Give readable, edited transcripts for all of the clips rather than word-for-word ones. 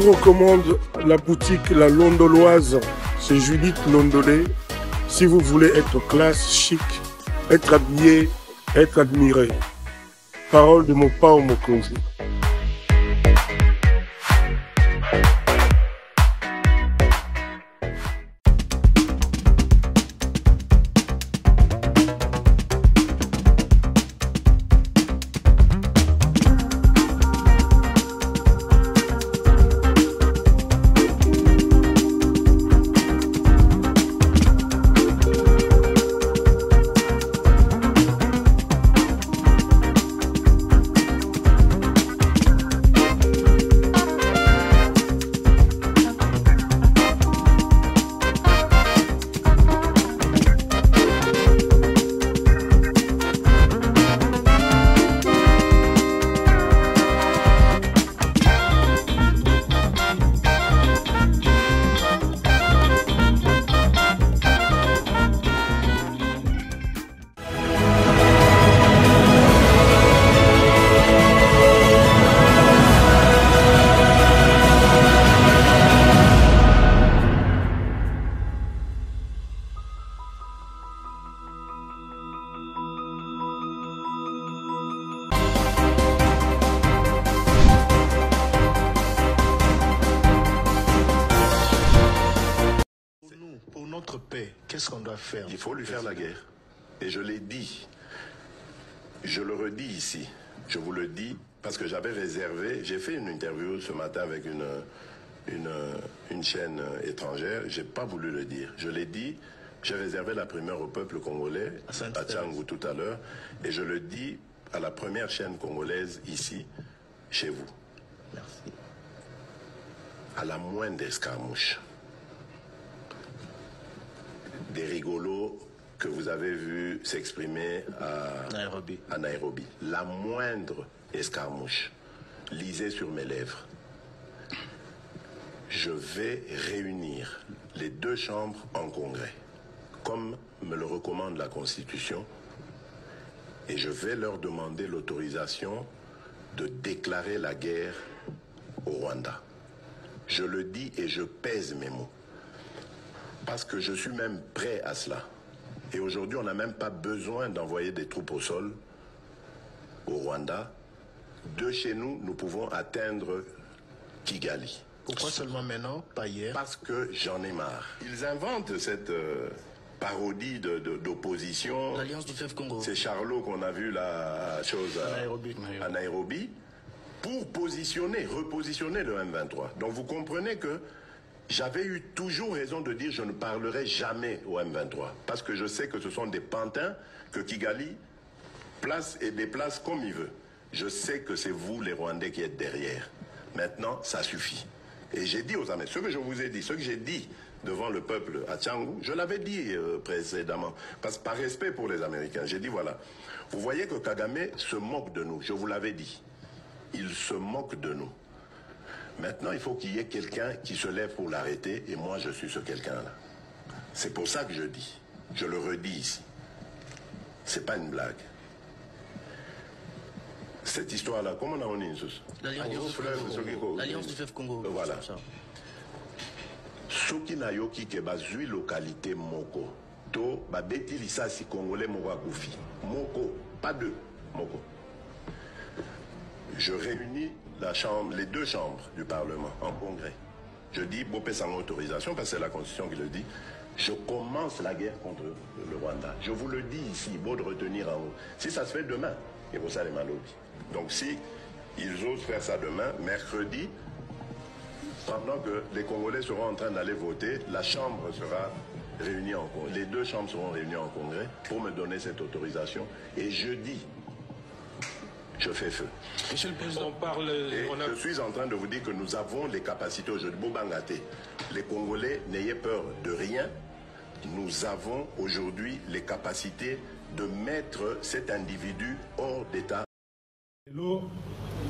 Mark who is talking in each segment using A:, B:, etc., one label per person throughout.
A: vous recommande la boutique La Londoloise. C'est Judith Londolé. Si vous voulez être classe, chic, être habillé, être admiré. Parole de mon Pao Mokonzi.
B: Pour notre paix, qu'est-ce qu'on doit faire?
C: Il faut lui faire la guerre. Et je l'ai dit, je le redis ici, je vous le dis, parce que j'avais réservé, j'ai fait une interview ce matin avec une chaîne étrangère, j'ai pas voulu le dire. Je l'ai dit, j'ai réservé la primeur au peuple congolais, à Tchangou tout à l'heure, et je le dis à la première chaîne congolaise ici, chez vous.
B: Merci.
C: À la moindre escarmouche, des rigolos que vous avez vus s'exprimer à Nairobi. La moindre escarmouche, lisez sur mes lèvres. Je vais réunir les deux chambres en congrès, comme me le recommande la Constitution, et je vais leur demander l'autorisation de déclarer la guerre au Rwanda. Je le dis et je pèse mes mots. Parce que je suis même prêt à cela. Et aujourd'hui, on n'a même pas besoin d'envoyer des troupes au sol au Rwanda. De chez nous, nous pouvons atteindre Kigali.
B: Pourquoi seulement maintenant, pas hier?
C: Parce que j'en ai marre. Ils inventent cette parodie d'opposition.
B: L'Alliance du Fleuve Congo.
C: C'est Charlot qu'on a vu la chose à Nairobi. Pour repositionner le M23. Donc vous comprenez que j'avais eu toujours raison de dire je ne parlerai jamais au M23. Parce que je sais que ce sont des pantins que Kigali place et déplace comme il veut. Je sais que c'est vous les Rwandais qui êtes derrière. Maintenant, ça suffit. Et j'ai dit aux Américains, ce que je vous ai dit, ce que j'ai dit devant le peuple à Tchangou, je l'avais dit précédemment. Parce que par respect pour les Américains, j'ai dit voilà, vous voyez que Kagame se moque de nous, je vous l'avais dit. Il se moque de nous. Maintenant, il faut qu'il y ait quelqu'un qui se lève pour l'arrêter, et moi, je suis ce quelqu'un-là. C'est pour ça que je dis, je le redis ici. C'est pas une blague. Cette histoire-là, comment on a une sous?
B: L'Alliance du Fleuve Congo.
C: Voilà. Soki na yoki ke bazui localité moko, to babeti lisasi congolais moko akufi. Moko, pas deux, moko. Je réunis les deux chambres du Parlement en congrès. Je dis, Bopé sans autorisation, parce que c'est la Constitution qui le dit, je commence la guerre contre le Rwanda. Je vous le dis ici, beau de retenir en haut. Si ça se fait demain, et vous savez, donc si ils osent faire ça demain, mercredi, pendant que les Congolais seront en train d'aller voter, la Chambre sera réunie en congrès. Les deux chambres seront réunies en congrès pour me donner cette autorisation. Et jeudi, je fais feu.
D: Monsieur le Président,
C: je suis en train de vous dire que nous avons les capacités aujourd'hui. Bobangate, les Congolais, n'ayez peur de rien. Nous avons aujourd'hui les capacités de mettre cet individu hors d'état.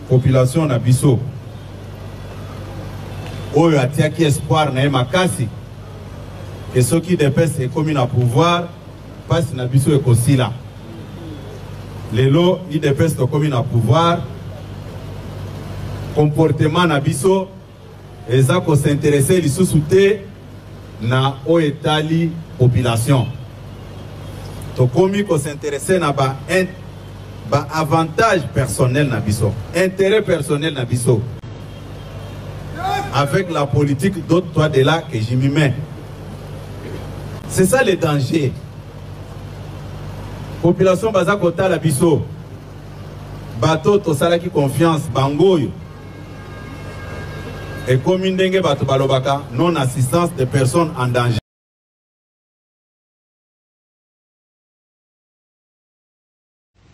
E: Population Nabiso. Oyo atiaki espoir na makasi. Et ceux qui dépassent les communes à pouvoir passent Nabiso et Kosila. Les lots, ils dépassent les communes à pouvoir. Comportement Nabiso, eza ko s'intéresser lisusu te na oetali population. Tokomi ko s'intéresser na ba avantage personnel na biso, intérêt personnel na biso. Avec la politique d'autres toi de là que j'y m'y mets. C'est ça le danger. Population baza kota la biso. Bato to sala ki confiance bangoyo. Et comme ndenge bato balobaka non assistance de personnes en danger.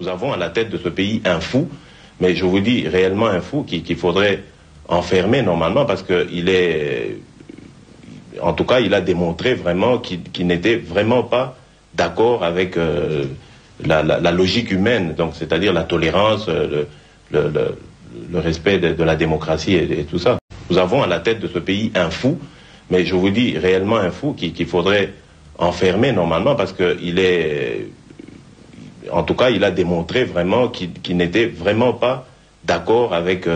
D: Nous avons à la tête de ce pays un fou, mais je vous dis réellement un fou qu'il faudrait enfermer normalement parce qu'il est, en tout cas, il a démontré vraiment qu'il n'était vraiment pas d'accord avec la logique humaine, donc c'est-à-dire la tolérance, le respect de la démocratie et tout ça. Nous avons à la tête de ce pays un fou, mais je vous dis réellement un fou qu'il faudrait enfermer normalement parce qu'il est, en tout cas, il a démontré vraiment qu'il n'était vraiment pas d'accord avec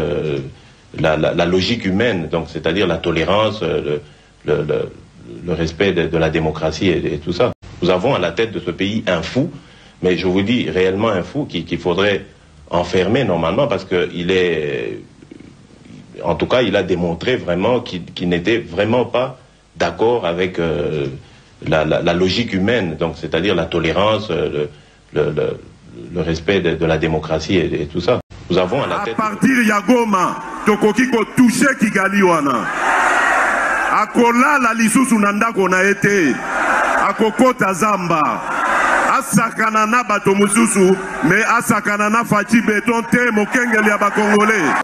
D: la logique humaine, donc c'est-à-dire la tolérance, le respect de la démocratie et tout ça. Nous avons à la tête de ce pays un fou, mais je vous dis réellement un fou qu'il faudrait enfermer normalement parce qu'il est, en tout cas, il a démontré vraiment qu'il n'était vraiment pas d'accord avec la logique humaine, donc c'est-à-dire la tolérance, le respect de la démocratie et tout ça. Nous avons à la tête...
F: À partir de Goma, tokoki ko touche Kigali wana. Akola la lisusu nanda kona ete. Akokota Zamba. Asakana na bato mususu, mais asakana na fachi beton te mokengeli ya bakongolais.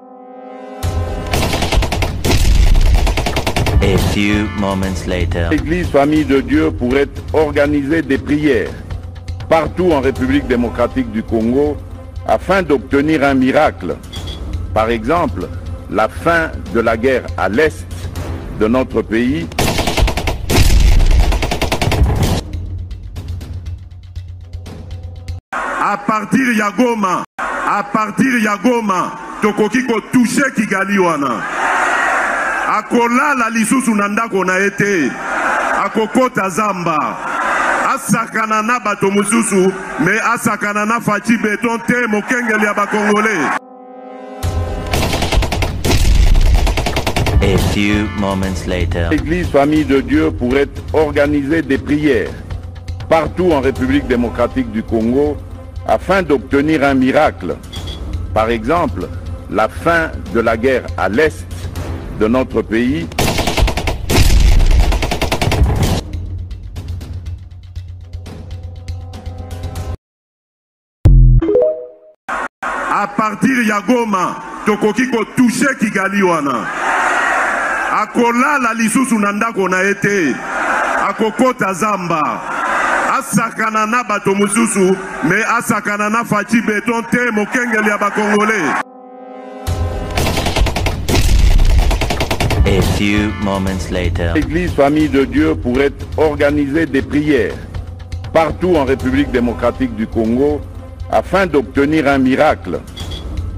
G: A few moments later.
H: L'Église Famille de Dieu pourrait organiser des prières partout en République démocratique du Congo afin d'obtenir un miracle. Par exemple, la fin de la guerre à l'est de notre pays.
F: À partir de Goma, tokoki ko touche Kigali wana. Akola la lisusu nanda kona ete. Akokota Zamba. Asakana na bato mususu, mais asakana na fachi beton te mokengeli ya bakongolais.
G: A few moments later.
H: L'Église Famille de Dieu pourrait organiser des prières partout en République démocratique du Congo afin d'obtenir un miracle. Par exemple, la fin de la guerre à l'est de notre pays.
F: À partir de Goma, tokoki ko touche Kigali wana. Akola la lisusu nanda kona ete. Akokota Zamba. Asakana na bato mususu, mais asakana na fachi beton te mokengeli ya bakongolais.
G: A few moments later.
H: L'Église Famille de Dieu pourrait organiser des prières partout en République démocratique du Congo afin d'obtenir un miracle.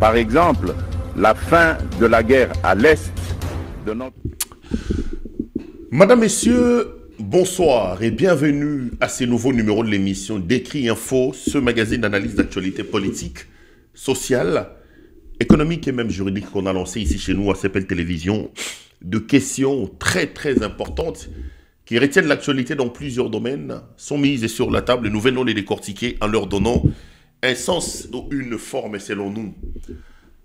H: Par exemple, la fin de la guerre à l'est de notre...
I: Madame, Messieurs, bonsoir et bienvenue à ce nouveau numéro de l'émission Décrit Info, ce magazine d'analyse d'actualité politique, sociale, économique et même juridique qu'on a lancé ici chez nous à CPL Télévision, de questions très très importantes qui retiennent l'actualité dans plusieurs domaines, sont mises sur la table et nous venons les décortiquer en leur donnant un sens ou une forme selon nous.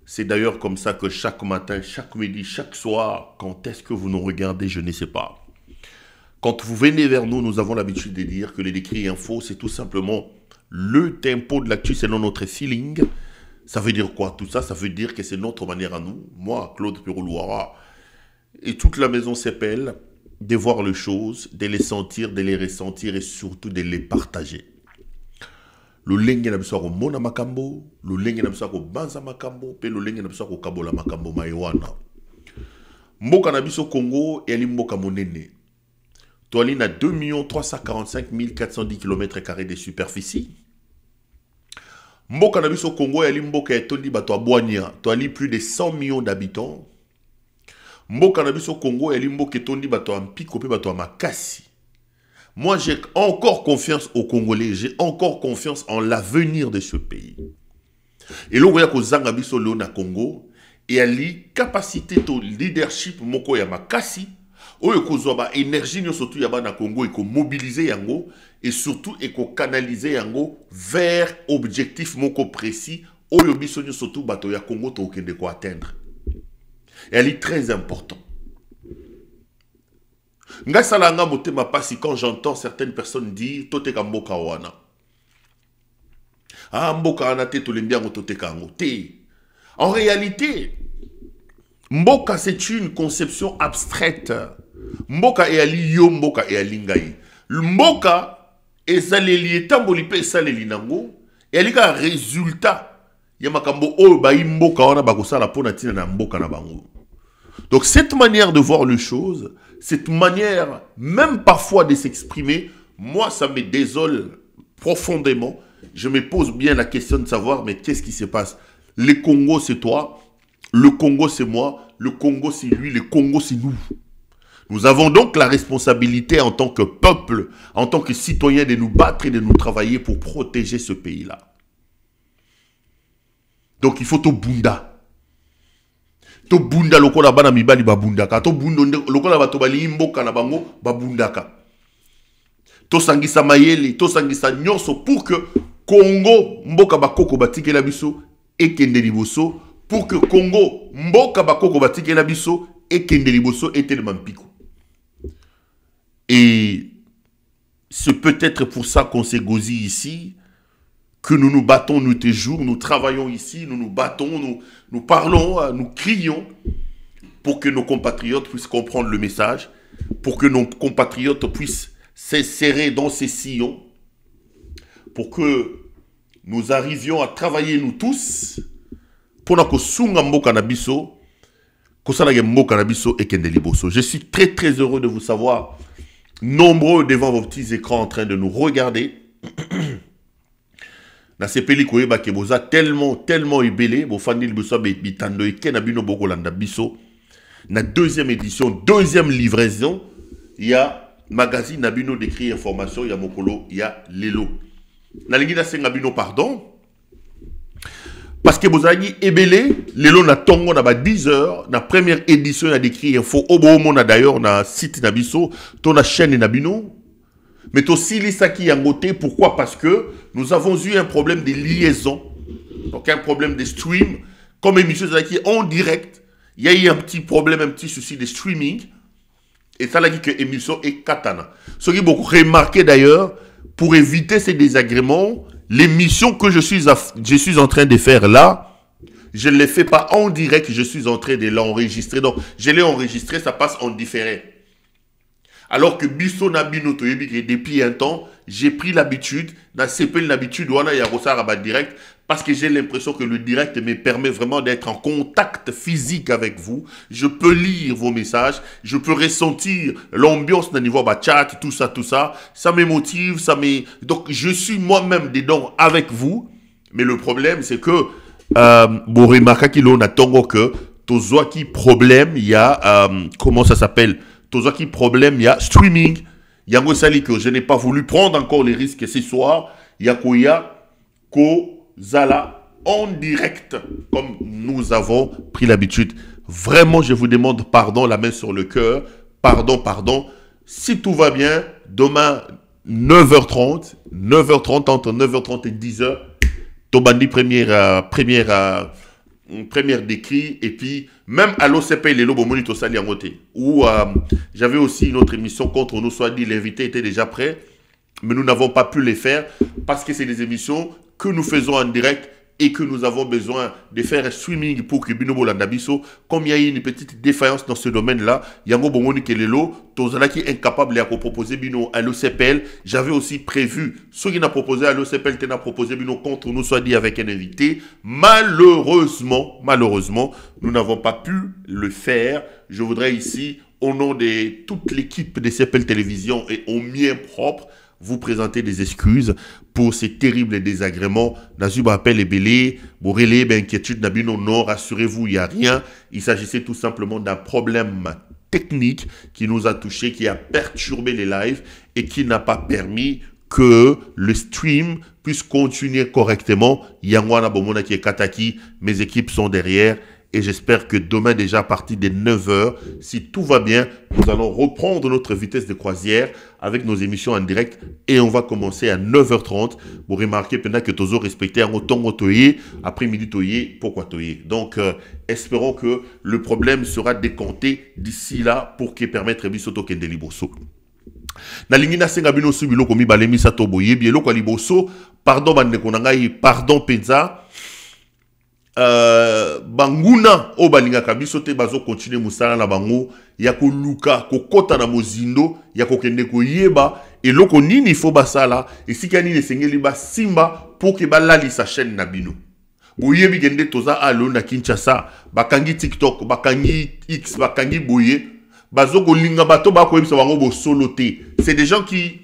I: C'est d'ailleurs comme ça que chaque matin, chaque midi, chaque soir, quand est-ce que vous nous regardez, je ne sais pas. Quand vous venez vers nous, nous avons l'habitude de dire que les décrits info, c'est tout simplement le tempo de l'actu selon notre feeling. Ça veut dire quoi tout ça? Ça veut dire que c'est notre manière à nous, moi, Claude Piroulouara, et toute la maison CPL, de voir les choses, de les sentir, de les ressentir et surtout de les partager. Le lenge na biso ko mona makambo, le lenge na biso ko banza makambo, pe le lenge na biso ko kabola makambo maiwana. Mboka na biso Congo et ali mboka monene. Toali na 2 345 410 km² de superficie. Mboka na biso Congo et ali mboka etondi bato abwanya, toali plus de 100 millions d'habitants. Mboka na biso Congo eli mboka tondi bato ampiko pe bato makasi. Moi j'ai encore confiance aux Congolais, j'ai encore confiance en l'avenir de ce pays. Et là, il y a biso le na Congo et ali capacité de leadership moko ya makasi oyo kozwa énergie surtout ya ba na Congo et ko mobiliser yango et surtout et ko canaliser yango vers objectif moko précis oyo biso surtout bato ya Congo to kende ko atteindre. Et elle est très important. Nga salanga motema pasi quand j'entends certaines personnes dire tote ka mboka wana. Ah, mboka wana te tolembi ngo tote ka ngo te. En réalité, mboka c'est une conception abstraite. Mboka e ali yo, mboka e ali ngai. Mboka ezaleli etamboli pe esaleli nango e ali ka résultat ya makambo oyo ba mboka wana bakosala pona tina na mboka na bango. Donc cette manière de voir les choses, cette manière même parfois de s'exprimer, moi ça me désole profondément. Je me pose bien la question de savoir mais qu'est-ce qui se passe? Le Congo c'est toi, le Congo c'est moi, le Congo c'est lui, le Congo c'est nous. Nous avons donc la responsabilité en tant que peuple, en tant que citoyens de nous battre et de nous travailler pour protéger ce pays-là. Donc il faut tout bunda. To bunda lokola bana mibali babundaka, to bunda lokola bato bali mboka na bango babundaka. To sangisa mayele, to sangisa nyonso pour que Congo mboka bakoko batike la biso ekende liboso, pour que Congo mboka bakoko batike la biso ekende liboso tellement mpiko. Et c'est peut-être pour ça qu'on s'est gosé ici, que nous nous battons nuit et jour, nous travaillons ici, nous nous battons, nous parlons, nous crions pour que nos compatriotes puissent comprendre le message, pour que nos compatriotes puissent s'insérer dans ces sillons, pour que nous arrivions à travailler nous tous pour que sunga mboka na biso, kosala mboka na biso ekende liboso. Je suis très très heureux de vous savoir nombreux devant vos petits écrans en train de nous regarder. Na sepeli koyeba ke boza tellement ebele bo fandil biso bitando eke na bino boko landa biso na deuxième édition, deuxième livraison, il y a magazine na bino d'écrit information, il y a mokolo, il y a lelo. Na lingi na senga bino pardon parce que bozali ebele lelo na tongo na ba 10 heures na première édition ya d'écrit info obo mona d'ailleurs na site na biso to na chaîne na bino. Mais aussi les saki yangote, pourquoi? Parce que nous avons eu un problème de liaison, donc un problème de stream, comme émission qui en direct, il y a eu un petit problème, un petit souci de streaming, et ça l'a dit que l'émission est katana. Ce qui est beaucoup remarqué d'ailleurs, pour éviter ces désagréments, l'émission que je suis en train de faire là, je ne l'ai fait pas en direct, je suis en train de l'enregistrer, donc je l'ai enregistré, ça passe en différé. Alors que biso na bino toyebi que depuis un temps, j'ai pris l'habitude, na sepel l'habitude wana ya rosara ba direct parce que j'ai l'impression que le direct me permet vraiment d'être en contact physique avec vous. Je peux lire vos messages, je peux ressentir l'ambiance d'un niveau ba chat, tout ça, ça me motive, donc je suis moi-même dedans avec vous. Mais le problème c'est que bon remarquez qu'il on a tongo que tozoaki problème, il y a comment ça s'appelle? Tout qui problème, il y a streaming. Il y a un sali que je n'ai pas voulu prendre encore les risques ce soir. Il y a Zala en direct, comme nous avons pris l'habitude. Vraiment, je vous demande pardon, la main sur le cœur. Pardon. Si tout va bien, demain, 9h30, entre 9h30 et 10h, Tobandi première d'écrit, et puis même à l'OCP les lobos monito sali angoté où j'avais aussi une autre émission contre nous, soit dit l'invité était déjà prêt, mais nous n'avons pas pu les faire parce que c'est des émissions que nous faisons en direct et que nous avons besoin de faire un streaming pour que Bino Bolandabiso, comme il y a eu une petite défaillance dans ce domaine-là, Yango Bomoni Kelelo, Tozala qui est incapable de proposer Bino à l'OCPL. J'avais aussi prévu, ceux qui n'ont proposé à l'OCPL, qui n'ont proposé Bino contre nous, soit dit avec un invité. Malheureusement, nous n'avons pas pu le faire. Je voudrais ici, au nom de toute l'équipe de CPL Télévision et au mien propre, vous présenter des excuses pour ces terribles désagréments. Nazuba appelle les belés, Borélé, inquiétude, Nabino, non, rassurez-vous, il n'y a rien. Il s'agissait tout simplement d'un problème technique qui nous a touché, qui a perturbé les lives et qui n'a pas permis que le stream puisse continuer correctement. Yangwana Bomona qui est Kataki, mes équipes sont derrière. Et j'espère que demain, déjà à partir des 9h, si tout va bien, nous allons reprendre notre vitesse de croisière avec nos émissions en direct. Et on va commencer à 9h30. Vous remarquez pendant que Tozo respectait un autant toyé, après-midi toyé, pourquoi toyé. Donc, espérons que le problème sera décompté d'ici là pour qu'il permette Bisoto Kendeli Bosso. Nalingina Sengabino Subilo Komi Balemi Sato Boye, Bielo Kwaliboso, pardon Bandekonangai, pardon Penza. Banguna o balinga kabiso te bazo continuer musala na bango ya ko luka ko kota na mozindo ya ko kende ko yeba eloko nini fo basala esika nini sengeli ba simba pour que balali sa chaîne na bino boyebi gende toza alo na Kinshasa bakangi TikTok bakangi X bakangi boye bazo ko linga bato ba ko yebisa bango bo solo te. C'est des gens qui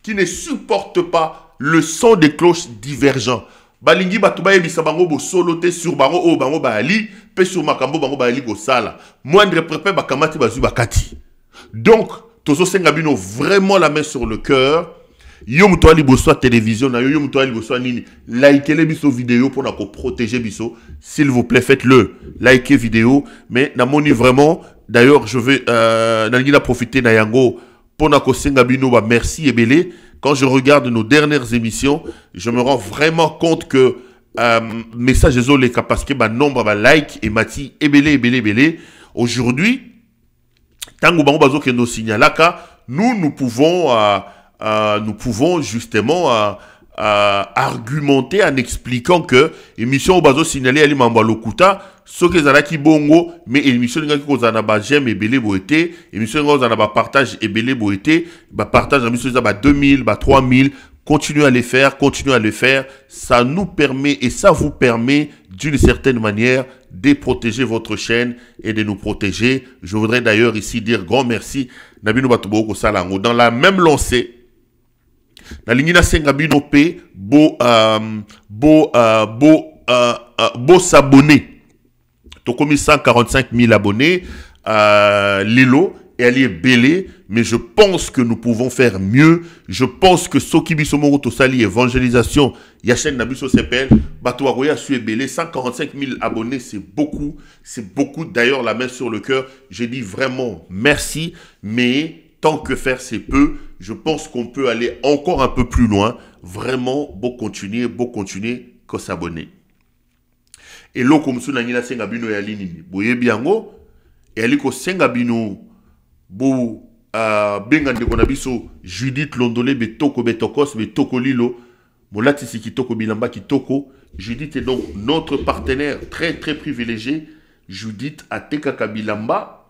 I: ne supportent pas le son des cloches divergents. Balingi batuba yebisa bango bo solote sur bango o bango baali pe sur makambo bango baali go sala moindre prépé bakamati bazu bakati. Donc tozo senga bino vraiment la main sur le cœur. Yo muto ali bo soit télévision na yo muto ali bo soit nini likez biso vidéo pour na ko protéger biso, s'il vous plaît faites-le, likez vidéo. Mais na moni vraiment d'ailleurs je vais na profiter na yango pour na ko senga bino ba merci ebele. Quand je regarde nos dernières émissions, je me rends vraiment compte que message désolé parce que nombre de like et mati ebele. Aujourd'hui, tango bango bazo kendo signalaka, nous pouvons justement argumenter en expliquant que émission bazo signalé ali mamba lokuta ce que zalaki bongo mais émission ngaki ko zana ba j'aime ebele boete émission ngaki zana ba partage ebele boete ba partage émission za ba 2000 ba 3000 continuez à les faire, ça nous permet et ça vous permet d'une certaine manière de protéger votre chaîne et de nous protéger. Je voudrais d'ailleurs ici dire grand merci Nabino Batuboko Salango dans la même lancée. Na lingina sengabino pe bo s'abonner. Tokomi 145 000 abonnés. Lilo et elle est belé, mais je pense que nous pouvons faire mieux. Je pense que Soki Bisomoro Tosali évangélisation Yachen Nabiso Sepel Batouaroya su belé 145 000 abonnés, c'est beaucoup. D'ailleurs la main sur le cœur, j'ai dit vraiment merci, mais tant que faire c'est peu. Je pense qu'on peut aller encore un peu plus loin. Vraiment, beau continuer, que s'abonner. Et là, comme ça, nous avons Sengabino et Aline. Boye biango, et Aliko Sengabino, bo bengande konabiso Judith Londolé, betoko betokos, betoko lilo, molatisi kitoko bilamba kitoko. Judith est donc notre partenaire très très privilégié. Judith Ateka Kabilamba,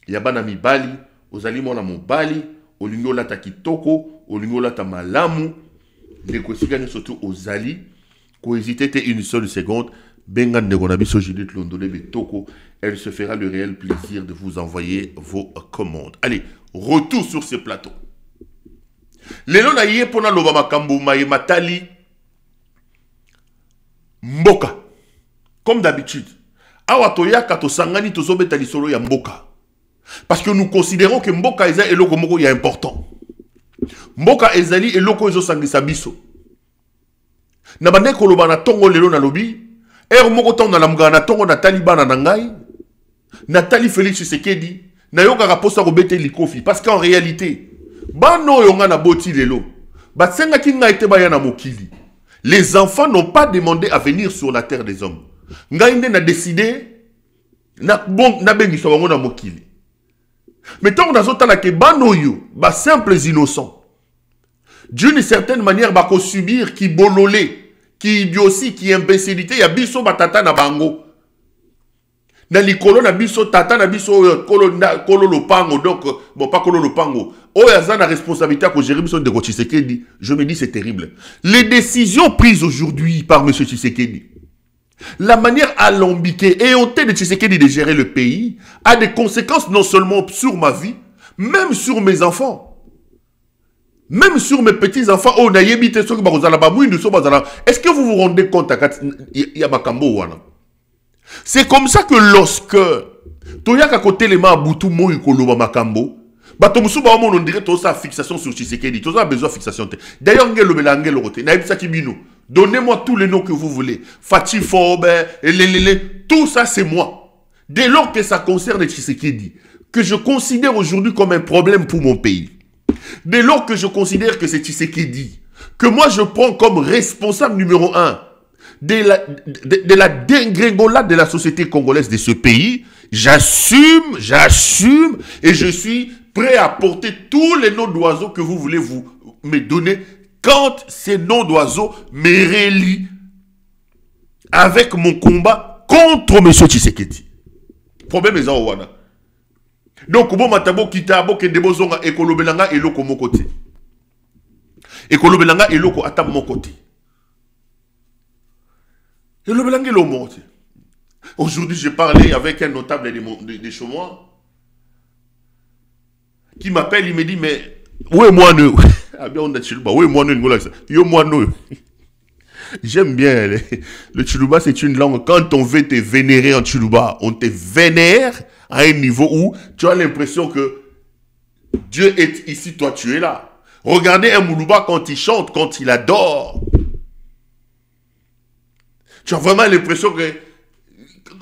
I: Yabana Mibali, Ozali Mona Mobali. Olingo lata kitoko, olingo lata malamu, les kosigane surtout aux ali, ko hésiter une seule seconde, bengan de gonabiso Judith Londolé betoko, elle se fera le réel plaisir de vous envoyer vos commandes. Allez, retour sur ce plateau. Lelo na yé pona loba makambo maye matali mboka. Comme d'habitude. Awa toyaka to sangani to zobeta lisolo ya mboka. Parce que nous considérons que Mboka Eza et Loko Moko est important. Mboka Ezali et Loko Ezo Sangisa Biso. Nabane Koloba na Tongo Lelo na Lobi. Moko Tongo na Lamga na Tongo na Taliban na Nangai. Nathalie Félix Tshisekedi. Na Yoka Raposa Robete Likofi. Parce qu'en réalité, Bano Yonga na Boti Lelo. Batsenga Kinga ete Bayana Mokili. Les enfants n'ont pas demandé à venir sur la terre des hommes. Ngaïne n'a décidé. Na bengi sobango na Mokili. Mais tant qu'on a zotala ke banoyo, ba simples innocents, d'une certaine manière, ba ko subir qui bololé, qui idiotie, qui imbécilité, ya biso batata na bango. Na likolo na biso tata na biso kolo lopango, donc bon pas kolo lopango. Oh yaza na responsabilité à gérer biso de Tshisekedi. Je me dis c'est terrible. Les décisions prises aujourd'hui par M. Tshisekedi, la manière alambiquée et hontée de Tshisekedi de gérer le pays a des conséquences non seulement sur ma vie, même sur mes enfants. Même sur mes petits-enfants, est-ce que vous vous rendez compte il y a Makambo wana? C'est comme ça que lorsque Toyaka côté les mains Boutou Moi Koloba Makambo, Batomusuba on dirait tout ça fixation sur Tshisekedi, tout ça besoin de fixation. D'ailleurs, Ngelo Belangelo Rote, Naïbsa Kibino, donnez-moi tous les noms que vous voulez. Fatih Fobe, tout ça c'est moi. Dès lors que ça concerne Tshisekedi, que je considère aujourd'hui comme un problème pour mon pays, dès lors que je considère que c'est Tshisekedi, que moi je prends comme responsable numéro 1 de la dégringolade de la société congolaise de ce pays, j'assume et je suis prêt à porter tous les noms d'oiseaux que vous voulez me donner quand ces noms d'oiseaux me relient avec mon combat contre M. Tshisekedi. Problème est en Wana. Donc, bon, matabo kitabo ke debozonga ekolobelanga eloko mon côté. Ekolobelanga eloko ata mon côté. Elobelanga eloko mon côté. Aujourd'hui, j'ai parlé avec un notable de chez moi qui m'appelle, il me dit, mais où est moi nous? Ah bien, on a Chiluba, où est moi nous? Yo moi nous. J'aime bien le Chiluba, c'est une langue. Quand on veut te vénérer en Chiluba, on te vénère à un niveau où tu as l'impression que Dieu est ici, toi tu es là. Regardez un Moulouba quand il chante, quand il adore. Tu as vraiment l'impression que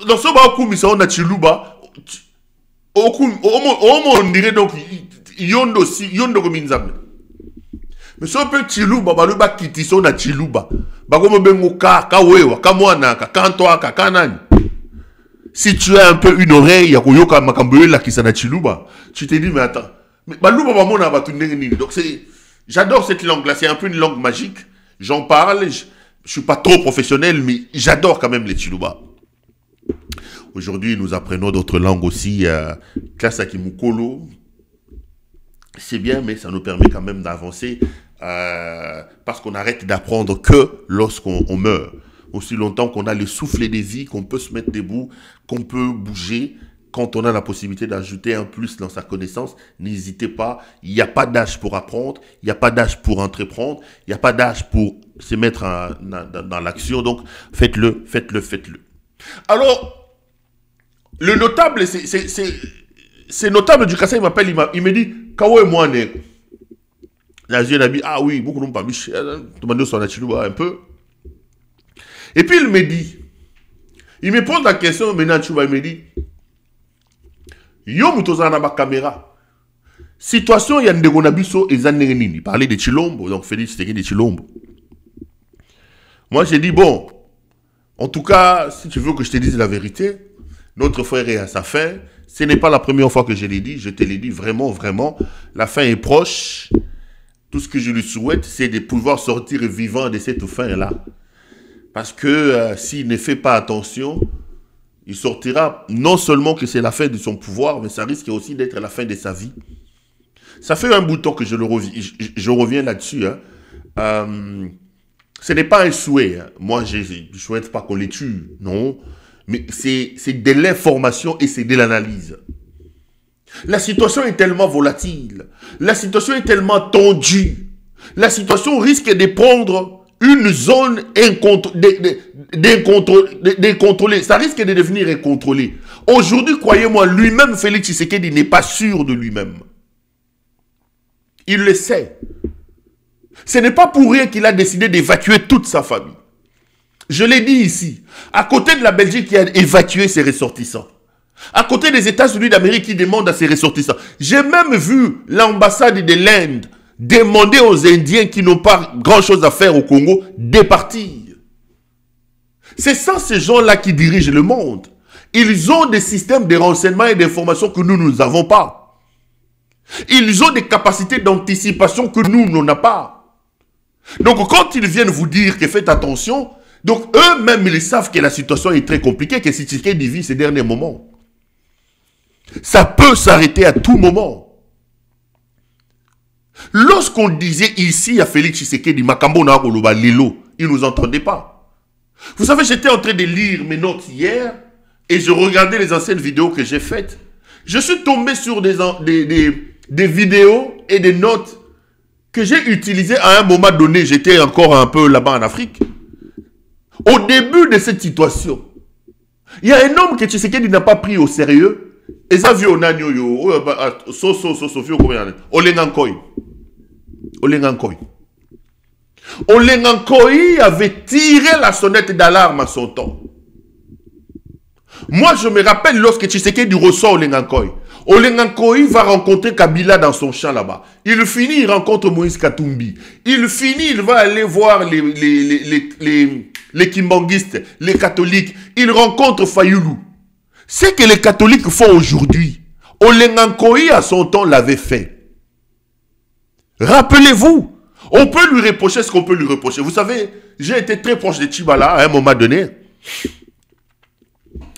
I: dans ce bas on a Chiluba, on dirait donc yondo comme Nzambe. Mais si on peut Chiluba, baluba kitiso na Chiluba, bagomo bengo kawewa, kamwanaka, kantoaka, kanani. Si tu as un peu une oreille, yakoyoka makamboyo la kisana Chiluba, tu te dis mais attends, mais baluba bamona batundengeni. Donc j'adore cette langue-là, c'est un peu une langue magique. J'en parle, je suis pas trop professionnel, mais j'adore quand même les Chiluba. Aujourd'hui, nous apprenons d'autres langues aussi, classe Akimukolo. C'est bien, mais ça nous permet quand même d'avancer parce qu'on arrête d'apprendre que lorsqu'on meurt. Aussi longtemps qu'on a le souffle des vies, qu'on peut se mettre debout, qu'on peut bouger, quand on a la possibilité d'ajouter un plus dans sa connaissance, n'hésitez pas. Il n'y a pas d'âge pour apprendre, il n'y a pas d'âge pour entreprendre, il n'y a pas d'âge pour se mettre dans l'action. Donc, faites-le. Alors, le notable, c'est notable du Kassai, il m'appelle, il me dit, Kawo et moi, ah oui, beaucoup n'ont pas mis, demandé sur la Chiluba un peu. Et puis il me dit, il me pose la question, maintenant il me dit, yo mutozana ba caméra. Situation ya ndegonabiso ezanenini. Il parlait de Chilombo, donc Félix c'était de Chilombo. Moi j'ai dit, bon, en tout cas, si tu veux que je te dise la vérité, notre frère est à sa fin. Ce n'est pas la première fois que je l'ai dit, je te l'ai dit vraiment, vraiment. La fin est proche. Tout ce que je lui souhaite, c'est de pouvoir sortir vivant de cette fin-là. Parce que s'il ne fait pas attention, il sortira, non seulement que c'est la fin de son pouvoir, mais ça risque aussi d'être la fin de sa vie. Ça fait un bout de temps que je reviens là-dessus. Ce n'est pas un souhait. Hein. Moi, je ne souhaite pas qu'on les tue, non. Mais c'est de l'information et c'est de l'analyse. La situation est tellement volatile. La situation est tellement tendue. La situation risque de prendre une zone décontrôlée. Ça risque de devenir incontrôlé. Aujourd'hui, croyez-moi, lui-même, Félix Tshisekedi n'est pas sûr de lui-même. Il le sait. Ce n'est pas pour rien qu'il a décidé d'évacuer toute sa famille. Je l'ai dit ici, à côté de la Belgique qui a évacué ses ressortissants, à côté des États-Unis d'Amérique qui demandent à ses ressortissants. J'ai même vu l'ambassade de l'Inde demander aux Indiens qui n'ont pas grand-chose à faire au Congo de partir. C'est ça ces gens-là qui dirigent le monde. Ils ont des systèmes de renseignement et d'information que nous n'avons pas. Ils ont des capacités d'anticipation que nous n'en avons pas. Donc quand ils viennent vous dire que faites attention, donc eux-mêmes ils savent que la situation est très compliquée, que si Tshisekedi vit ces derniers moments. Ça peut s'arrêter à tout moment. Lorsqu'on disait ici à Félix Tshisekedi, Makambo na koloba lelo, il ne nous entendait pas. Vous savez, j'étais en train de lire mes notes hier et je regardais les anciennes vidéos que j'ai faites. Je suis tombé sur des vidéos et des notes que j'ai utilisé à un moment donné, j'étais encore un peu là-bas en Afrique. Au début de cette situation, il y a un homme que Tshisekedi n'a pas pris au sérieux. Et ça, Olengankoy avait tiré la sonnette d'alarme à son temps. Moi, je me rappelle lorsque Tshisekedi reçoit Olengankoy. Olengankoy va rencontrer Kabila dans son champ là-bas. Il finit, il rencontre Moïse Katumbi. Il finit, il va aller voir les kimbanguistes, les catholiques. Il rencontre Fayoulou. Ce que les catholiques font aujourd'hui, Olengankoy à son temps l'avait fait. Rappelez-vous, on peut lui reprocher ce qu'on peut lui reprocher. Vous savez, j'ai été très proche de Tchibala à un moment donné.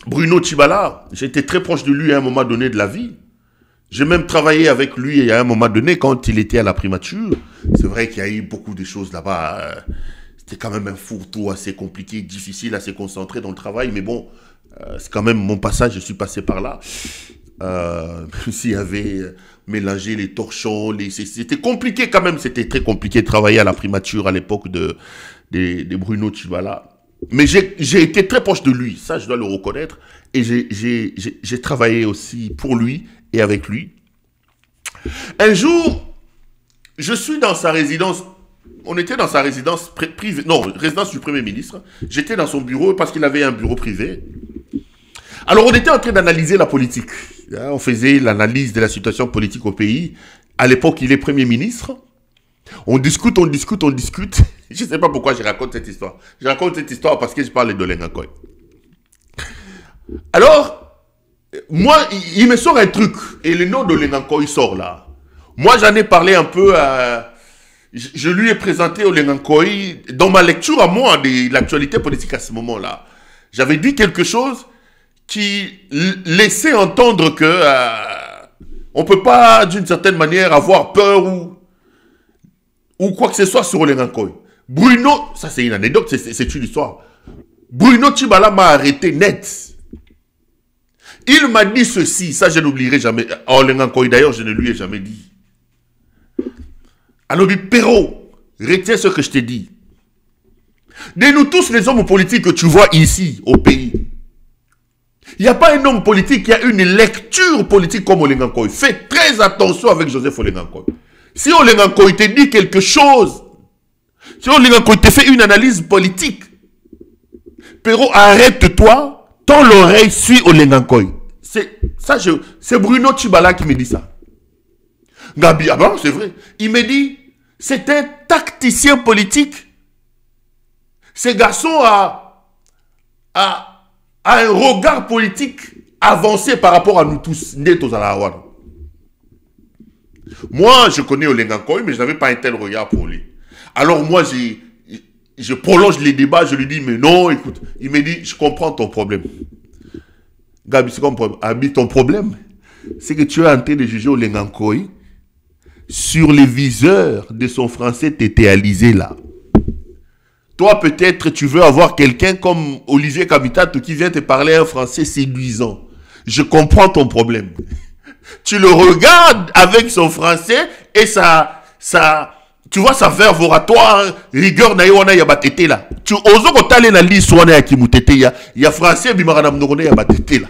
I: Bruno Tchibala, j'étais très proche de lui à un moment donné de la vie. J'ai même travaillé avec lui à un moment donné quand il était à la primature. C'est vrai qu'il y a eu beaucoup de choses là-bas. C'était quand même un fourre-tout assez compliqué, difficile à se concentrer dans le travail. Mais bon, c'est quand même mon passage, je suis passé par là. Même s'il y avait mélangé les torchons, c'était compliqué quand même. C'était très compliqué de travailler à la primature à l'époque de Bruno Tchibala. Mais j'ai été très proche de lui, ça je dois le reconnaître. Et j'ai travaillé aussi pour lui et avec lui. Un jour, je suis dans sa résidence. On était dans sa résidence privée, non, résidence du Premier ministre. J'étais dans son bureau parce qu'il avait un bureau privé. Alors on était en train d'analyser la politique. On faisait l'analyse de la situation politique au pays. À l'époque, il est Premier ministre. On discute, on discute, on discute. Je ne sais pas pourquoi je raconte cette histoire. Je raconte cette histoire parce que je parle d'Olengankoy. Alors, moi, il me sort un truc. Et le nom d'Olengankoy sort là. Moi, j'en ai parlé un peu à... Je lui ai présenté Olengankoy dans ma lecture à moi de l'actualité politique à ce moment-là. J'avais dit quelque chose qui laissait entendre que on ne peut pas, d'une certaine manière, avoir peur ou quoi que ce soit sur Olengankoy. Bruno, ça c'est une anecdote, c'est une histoire. Bruno Tchibala m'a arrêté net. Il m'a dit ceci, ça je n'oublierai jamais. Olengankoy d'ailleurs, je ne lui ai jamais dit. Alors, Perrault, retiens ce que je t'ai dit. De nous tous les hommes politiques que tu vois ici, au pays, il n'y a pas un homme politique qui a une lecture politique comme Olengankoy. Fais très attention avec Joseph Olengankoy. Si Olengankoy te dit quelque chose, si Olengankoy te fait une analyse politique, Perrault, arrête-toi, tends l'oreille, suis Olengankoy. C'est Bruno Tchibala qui me dit ça. Gabi, ah bon, c'est vrai. Il me dit, c'est un tacticien politique. Ce garçon a un regard politique avancé par rapport à nous tous. Moi, je connais Olengankoy, mais je n'avais pas un tel regard pour lui. Alors moi, je prolonge les débats, je lui dis, mais non, écoute. Il me dit, je comprends ton problème. Gabi, c'est quoi mon problème? Abi, ton problème, c'est que tu es en train de juger Olengankoy sur les viseurs de son français tétéalisé là. Toi, peut-être, tu veux avoir quelqu'un comme Olivier Kabitato qui vient te parler un français séduisant. Je comprends ton problème. Tu le regardes avec son français et tu vois sa verve oratoire, rigueur na yona ya batete là. Tu oses ko tale na liste wana ya kimutete ya français bimara na mnongone ya batete là.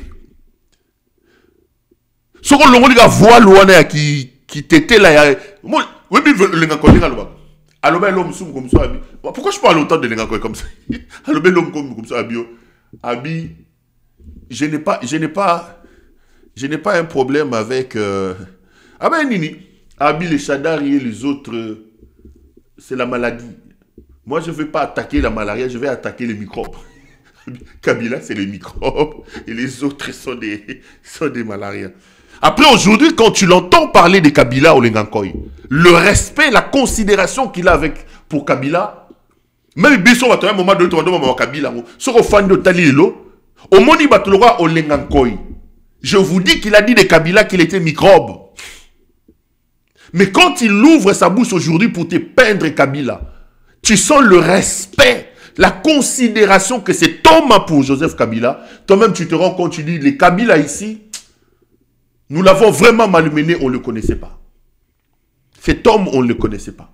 I: Soko longoli ga voix wana ya qui t'était là ya moi oui le ngakoni ngaloba. Aloba l'homme soum comme ça abi. Pourquoi je parle autant de l'engakoi comme ça? Aloba l'homme comme ça abi. Abi je n'ai pas un problème avec ah ben Nini. Abi les Chadari et les autres c'est la maladie. Moi je ne vais pas attaquer la malaria, je vais attaquer les microbes. Kabila c'est les microbes et les autres sont des malariens. Après, aujourd'hui, quand tu l'entends parler de Kabila au Olengankoy, le respect, la considération qu'il a pour Kabila, même Bisson va un moment donné, tu vas demander Kabila, sur le fan de Talilo, au Moni Batulora au Olengankoy, je vous dis qu'il a dit de Kabila qu'il était microbe. Mais quand il ouvre sa bouche aujourd'hui pour te peindre Kabila, tu sens le respect, la considération que cet homme a pour Joseph Kabila. Toi-même, tu te rends compte, tu dis, les Kabila ici, nous l'avons vraiment malmené, on ne le connaissait pas. Cet homme, on ne le connaissait pas.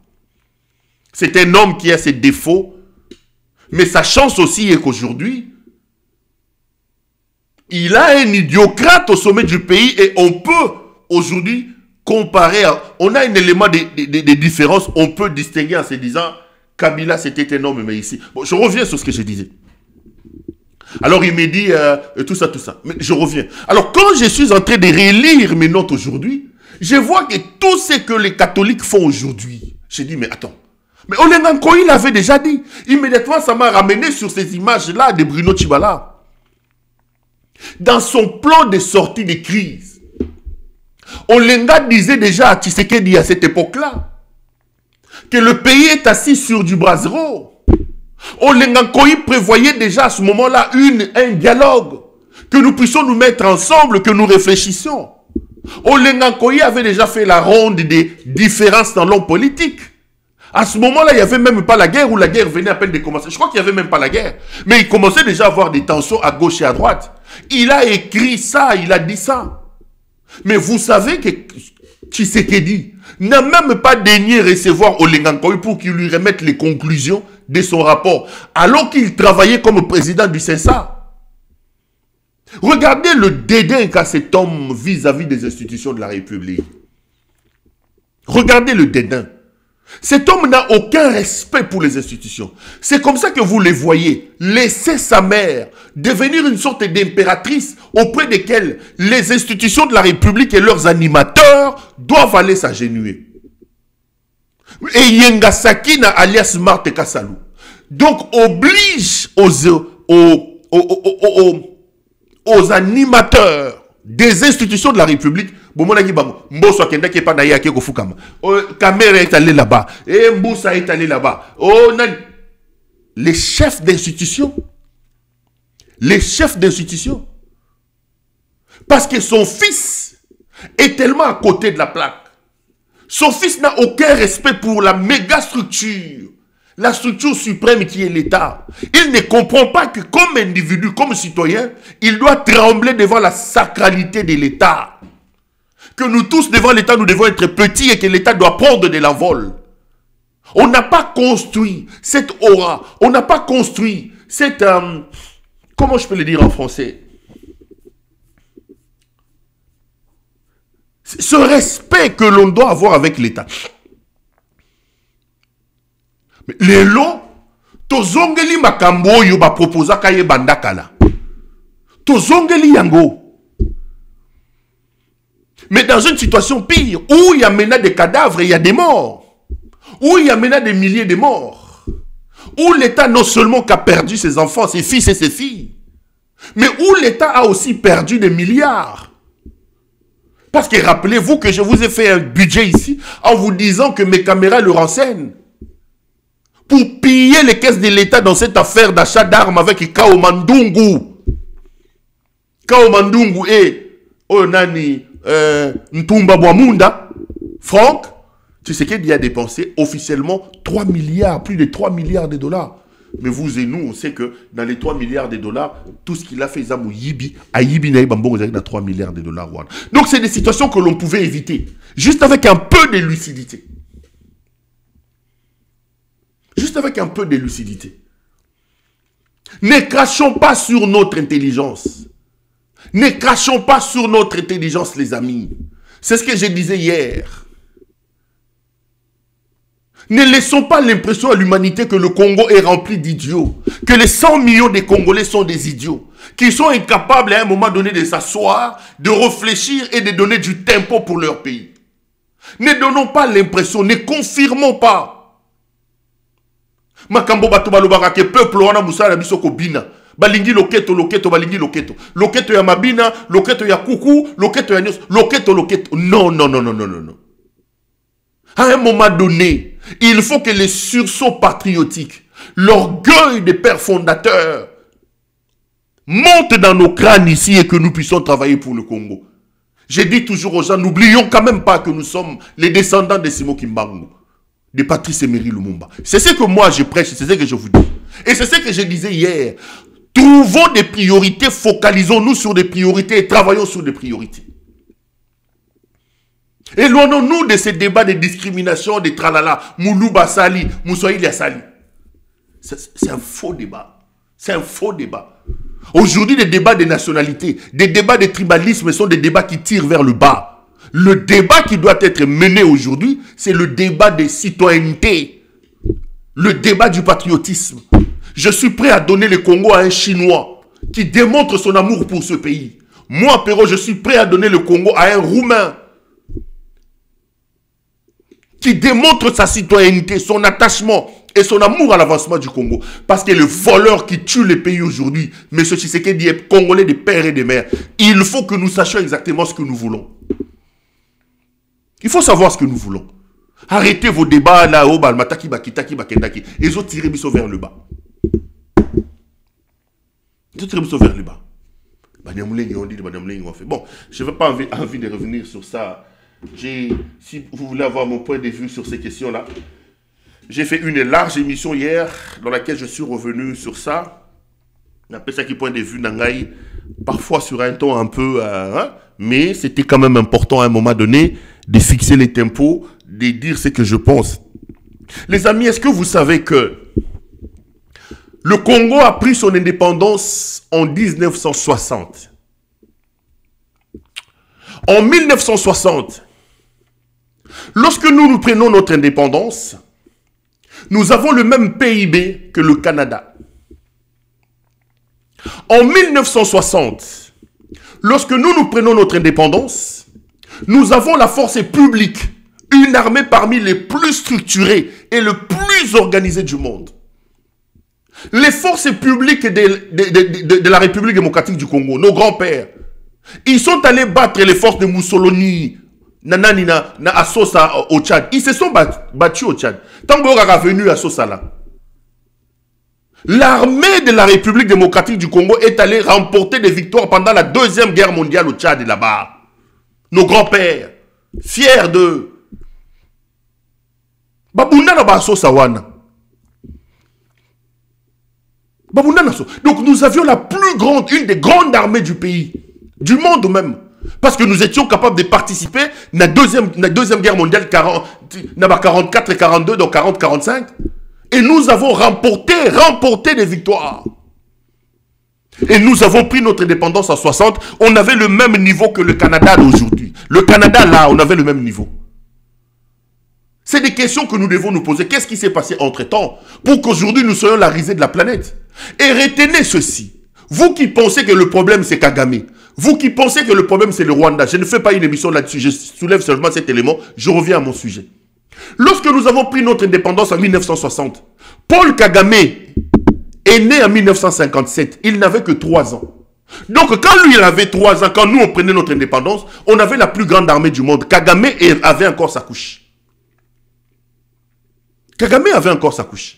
I: C'est un homme qui a ses défauts, mais sa chance aussi est qu'aujourd'hui, il a un idiocrate au sommet du pays et on peut aujourd'hui comparer, on a un élément de différence, on peut distinguer en se disant Kabila c'était un homme, mais ici. Bon, je reviens sur ce que je disais. Alors il me dit tout ça. Mais je reviens. Alors quand je suis en train de relire mes notes aujourd'hui, je vois que tout ce que les catholiques font aujourd'hui, j'ai dit mais attends. Mais Olenganko, il avait déjà dit. Immédiatement, ça m'a ramené sur ces images-là de Bruno Tshibala. Dans son plan de sortie de crise, Olenga disait déjà à Tshisekedi à cette époque-là que le pays est assis sur du brasero. Olenganko prévoyait déjà à ce moment-là un dialogue, que nous puissions nous mettre ensemble, que nous réfléchissions. Olenganko avait déjà fait la ronde des différences dans l'homme politique. À ce moment-là, il n'y avait même pas la guerre, ou la guerre venait à peine de commencer. Je crois qu'il n'y avait même pas la guerre. Mais il commençait déjà à avoir des tensions à gauche et à droite. Il a écrit ça, il a dit ça. Mais vous savez que Tshisekedi n'a même pas daigné recevoir Olenganko pour qu'il lui remette les conclusions de son rapport, alors qu'il travaillait comme président du CENSA. Regardez le dédain qu'a cet homme vis-à-vis des institutions de la République. Regardez le dédain. Cet homme n'a aucun respect pour les institutions. C'est comme ça que vous les voyez laisser sa mère devenir une sorte d'impératrice auprès desquelles les institutions de la République et leurs animateurs doivent aller s'agenouiller. Et Yengasaki alias Marthe Kassalou. Donc oblige aux animateurs des institutions de la République. Kamera est allé là-bas. Et Mboussa est allé là-bas. Les chefs d'institution. Les chefs d'institution. Parce que son fils est tellement à côté de la plaque. Son fils n'a aucun respect pour la méga structure. La structure suprême qui est l'État. Il ne comprend pas que comme individu, comme citoyen, il doit trembler devant la sacralité de l'État. Que nous tous devant l'État, nous devons être petits et que l'État doit prendre de l'envol. On n'a pas construit cette aura. On n'a pas construit cette... comment je peux le dire en français? Ce respect que l'on doit avoir avec l'État. Mais les lots, tozongeli makambo yo ba proposa kaye bandakala. Tozongeli yango. Mais dans une situation pire, où il y a maintenant des cadavres et il y a des morts, où il y a maintenant des milliers de morts, où l'État non seulement qu'a perdu ses enfants, ses fils et ses filles, mais où l'État a aussi perdu des milliards. Parce que rappelez-vous que je vous ai fait un budget ici en vous disant que mes caméras le renseignent. Pour piller les caisses de l'État dans cette affaire d'achat d'armes avec Kao Mandungu. Kao Mandungu et Onani Ntumba Bwamunda, Franck, tu sais qu'il y a dépensé officiellement 3 milliards, plus de 3 milliards de dollars. Mais vous et nous, on sait que dans les 3 milliards de dollars, tout ce qu'il a fait, Zamou Yibi, à Yibi Naïbambo, vous avez dans 3 milliards de dollars. Donc c'est des situations que l'on pouvait éviter, juste avec un peu de lucidité. Juste avec un peu de lucidité. Ne crachons pas sur notre intelligence. Ne crachons pas sur notre intelligence, les amis. C'est ce que je disais hier. Ne laissons pas l'impression à l'humanité que le Congo est rempli d'idiots. Que les 100 millions de Congolais sont des idiots. Qu'ils sont incapables à un moment donné de s'asseoir, de réfléchir et de donner du tempo pour leur pays. Ne donnons pas l'impression, ne confirmons pas. Makambo bato balobaka ke peuple wana musala biso ko bina balingi loketo balingi loketo ya mabina, loketo ya kuku, loketo ya nyos, loketo non. À un moment donné, il faut que les sursauts patriotiques, l'orgueil des pères fondateurs monte dans nos crânes ici et que nous puissions travailler pour le Congo. J'ai dit toujours aux gens, n'oublions quand même pas que nous sommes les descendants de Simon Kimbangu, de Patrice Emery Lumumba. C'est ce que moi je prêche, c'est ce que je vous dis. Et c'est ce que je disais hier. Trouvons des priorités, focalisons-nous sur des priorités et travaillons sur des priorités. Éloignons-nous de ces débats de discrimination, de tralala, Moulouba Sali, Moussoïlia Sali. C'est un faux débat. C'est un faux débat. Aujourd'hui, les débats de nationalité, des débats de tribalisme sont des débats qui tirent vers le bas. Le débat qui doit être mené aujourd'hui, c'est le débat des citoyennetés. Le débat du patriotisme. Je suis prêt à donner le Congo à un Chinois qui démontre son amour pour ce pays. Moi, Perrault, je suis prêt à donner le Congo à un Roumain qui démontre sa citoyenneté, son attachement et son amour à l'avancement du Congo. Parce que le voleur qui tue les pays aujourd'hui, M. Tshisekedi est Congolais des pères et des mères. Il faut que nous sachions exactement ce que nous voulons. Il faut savoir ce que nous voulons. Arrêtez vos débats là-haut, Balmataki, Bakitaki, Bakendaki. Ils ont tiré Bisso vers le bas. Ils ont tiré Bisso vers le bas. Bon, je n'ai pas envie de revenir sur ça. Si vous voulez avoir mon point de vue sur ces questions-là, j'ai fait une large émission hier dans laquelle je suis revenu sur ça. On appelle ça qui point de vue Nangaï, parfois sur un ton un peu... mais c'était quand même important à un moment donné de fixer les tempos, de dire ce que je pense. Les amis, est-ce que vous savez que le Congo a pris son indépendance en 1960? En 1960, lorsque nous prenons notre indépendance, nous avons le même PIB que le Canada. En 1960, lorsque nous prenons notre indépendance, nous avons la force publique, une armée parmi les plus structurées et les plus organisées du monde. Les forces publiques de la République démocratique du Congo, nos grands-pères, ils sont allés battre les forces de Mussolini, na Assosa au Tchad. Ils se sont battus au Tchad. Tant qu'on est venu à Assosa là, l'armée de la République démocratique du Congo est allée remporter des victoires pendant la Deuxième Guerre mondiale au Tchad et là-bas. Nos grands-pères, fiers d'eux. Babunda na Assosa wana. Donc nous avions une des grandes armées du pays, du monde même. Parce que nous étions capables de participer à la deuxième guerre mondiale 44 et 42, donc 40-45. Et nous avons remporté des victoires. Et nous avons pris notre indépendance en 60. On avait le même niveau que le Canada d'aujourd'hui. Le Canada, là, on avait le même niveau. C'est des questions que nous devons nous poser. Qu'est-ce qui s'est passé entre-temps pour qu'aujourd'hui nous soyons la risée de la planète? Et retenez ceci. Vous qui pensez que le problème c'est Kagame, vous qui pensez que le problème c'est le Rwanda, je ne fais pas une émission là-dessus, je soulève seulement cet élément, je reviens à mon sujet. Lorsque nous avons pris notre indépendance en 1960, Paul Kagame est né en 1957, il n'avait que 3 ans. Donc quand lui il avait 3 ans, quand nous on prenait notre indépendance, on avait la plus grande armée du monde. Kagame avait encore sa couche. Kagame avait encore sa couche.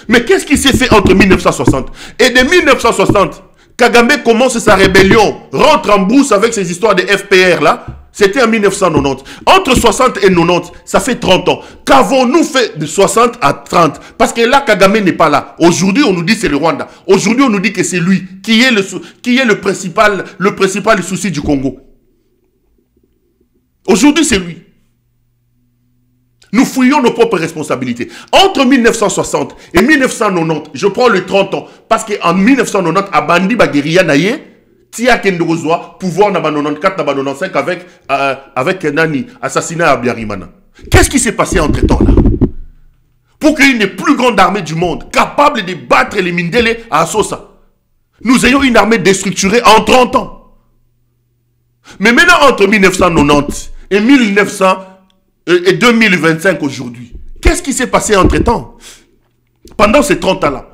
I: Mais qu'est-ce qui s'est fait entre 1960 et de 1960, Kagame commence sa rébellion, rentre en brousse avec ses histoires de FPR là. C'était en 1990. Entre 60 et 90, ça fait 30 ans. Qu'avons-nous fait de 60 à 30? Parce que là, Kagame n'est pas là. Aujourd'hui, on nous dit que c'est le Rwanda. Aujourd'hui, on nous dit que c'est lui qui est le principal souci du Congo. Aujourd'hui, c'est lui. Nous fouillons nos propres responsabilités. Entre 1960 et 1990, je prends le 30 ans, parce qu'en 1990, à Bandi Bagueria Naye, Tia Kendorozwa, pouvoir na 94, na 95 avec Nani, assassinat à Biarimana. Qu'est-ce qui s'est passé entre temps là? Pour qu'il y ait une plus grande armée du monde, capable de battre les Mindele à Assosa. Nous ayons une armée déstructurée en 30 ans. Mais maintenant, entre 1990 et 2025 aujourd'hui, qu'est-ce qui s'est passé entre temps? Pendant ces 30 ans-là,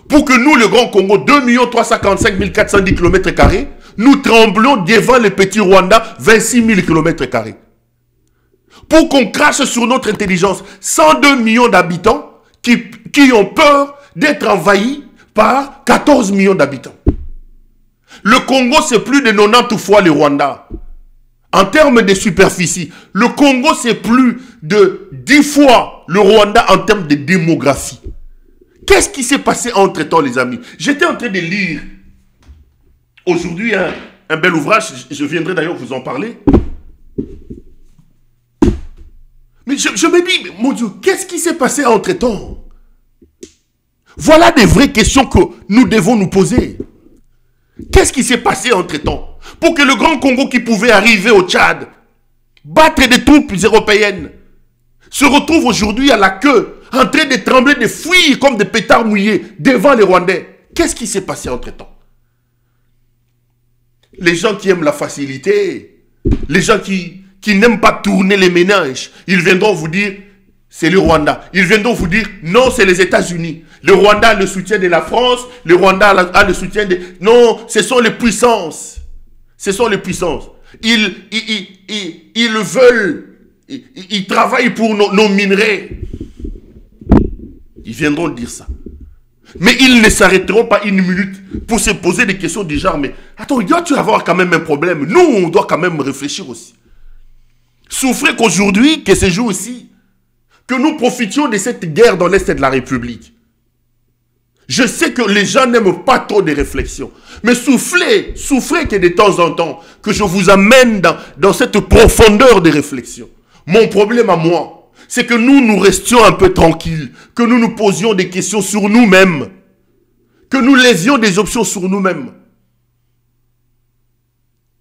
I: pour que nous, le Grand Congo, 2 345 410 km², nous tremblons devant le petit Rwanda, 26 000 km². Pour qu'on crache sur notre intelligence, 102 millions d'habitants qui ont peur d'être envahis par 14 millions d'habitants. Le Congo, c'est plus de 90 fois le Rwanda. En termes de superficie, le Congo, c'est plus de 10 fois le Rwanda en termes de démographie. Qu'est-ce qui s'est passé entre-temps, les amis? J'étais en train de lire aujourd'hui Un bel ouvrage, je viendrai d'ailleurs vous en parler. Mais je me dis, mon Dieu, qu'est-ce qui s'est passé entre-temps? Voilà des vraies questions que nous devons nous poser. Qu'est-ce qui s'est passé entre-temps pour que le Grand Congo qui pouvait arriver au Tchad, battre des troupes européennes, se retrouve aujourd'hui à la queue, en train de trembler, de fuir comme des pétards mouillés devant les Rwandais? Qu'est-ce qui s'est passé entre-temps? Les gens qui aiment la facilité, les gens qui n'aiment pas tourner les ménages, ils viendront vous dire, c'est le Rwanda. Ils viendront vous dire, non, c'est les États-Unis. Le Rwanda a le soutien de la France, le Rwanda a le soutien de... Non, ce sont les puissances. Ce sont les puissances. Ils veulent, ils travaillent pour nos minerais. Ils viendront dire ça. Mais ils ne s'arrêteront pas une minute pour se poser des questions du genre, mais attends, il doit-tu avoir quand même un problème? Nous, on doit quand même réfléchir aussi. Souffrez qu'aujourd'hui, que ce jour aussi, que nous profitions de cette guerre dans l'Est de la République. Je sais que les gens n'aiment pas trop de réflexions, mais souffrez que de temps en temps, que je vous amène dans cette profondeur de réflexion. Mon problème à moi, c'est que nous restions un peu tranquilles, que nous nous posions des questions sur nous-mêmes, que nous laisions des options sur nous-mêmes.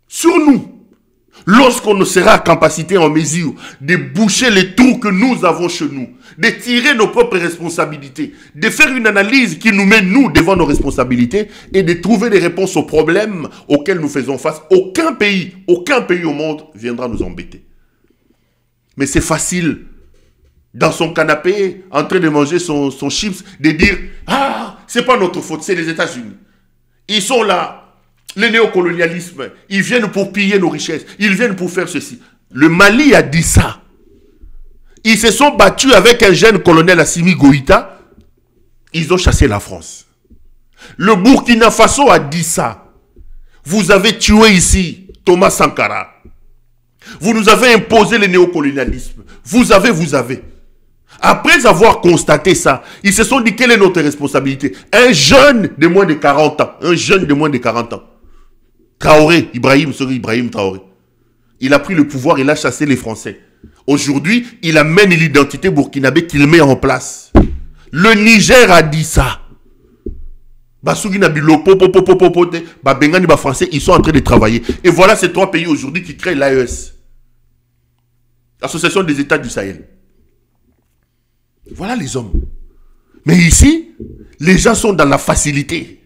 I: Sur nous. Lorsqu'on ne sera en capacité, en mesure de boucher les trous que nous avons chez nous, de tirer nos propres responsabilités, de faire une analyse qui nous met nous devant nos responsabilités et de trouver des réponses aux problèmes auxquels nous faisons face, aucun pays au monde viendra nous embêter. Mais c'est facile, dans son canapé, en train de manger son chips, de dire « Ah, c'est pas notre faute, c'est les États-Unis. Ils sont là. Le néocolonialisme, ils viennent pour piller nos richesses. Ils viennent pour faire ceci. » Le Mali a dit ça. Ils se sont battus avec un jeune colonel Assimi Goïta. Ils ont chassé la France. Le Burkina Faso a dit ça. Vous avez tué ici Thomas Sankara. Vous nous avez imposé le néocolonialisme. Vous avez. Après avoir constaté ça, ils se sont dit quelle est notre responsabilité. Un jeune de moins de 40 ans. Traoré, Ibrahim Traoré. Il a pris le pouvoir, il a chassé les Français. Aujourd'hui, il amène l'identité burkinabé qu'il met en place. Le Niger a dit ça. Français, ils sont en train de travailler. Et voilà ces trois pays aujourd'hui qui créent l'AES. Association des États du Sahel. Voilà les hommes. Mais ici, les gens sont dans la facilité.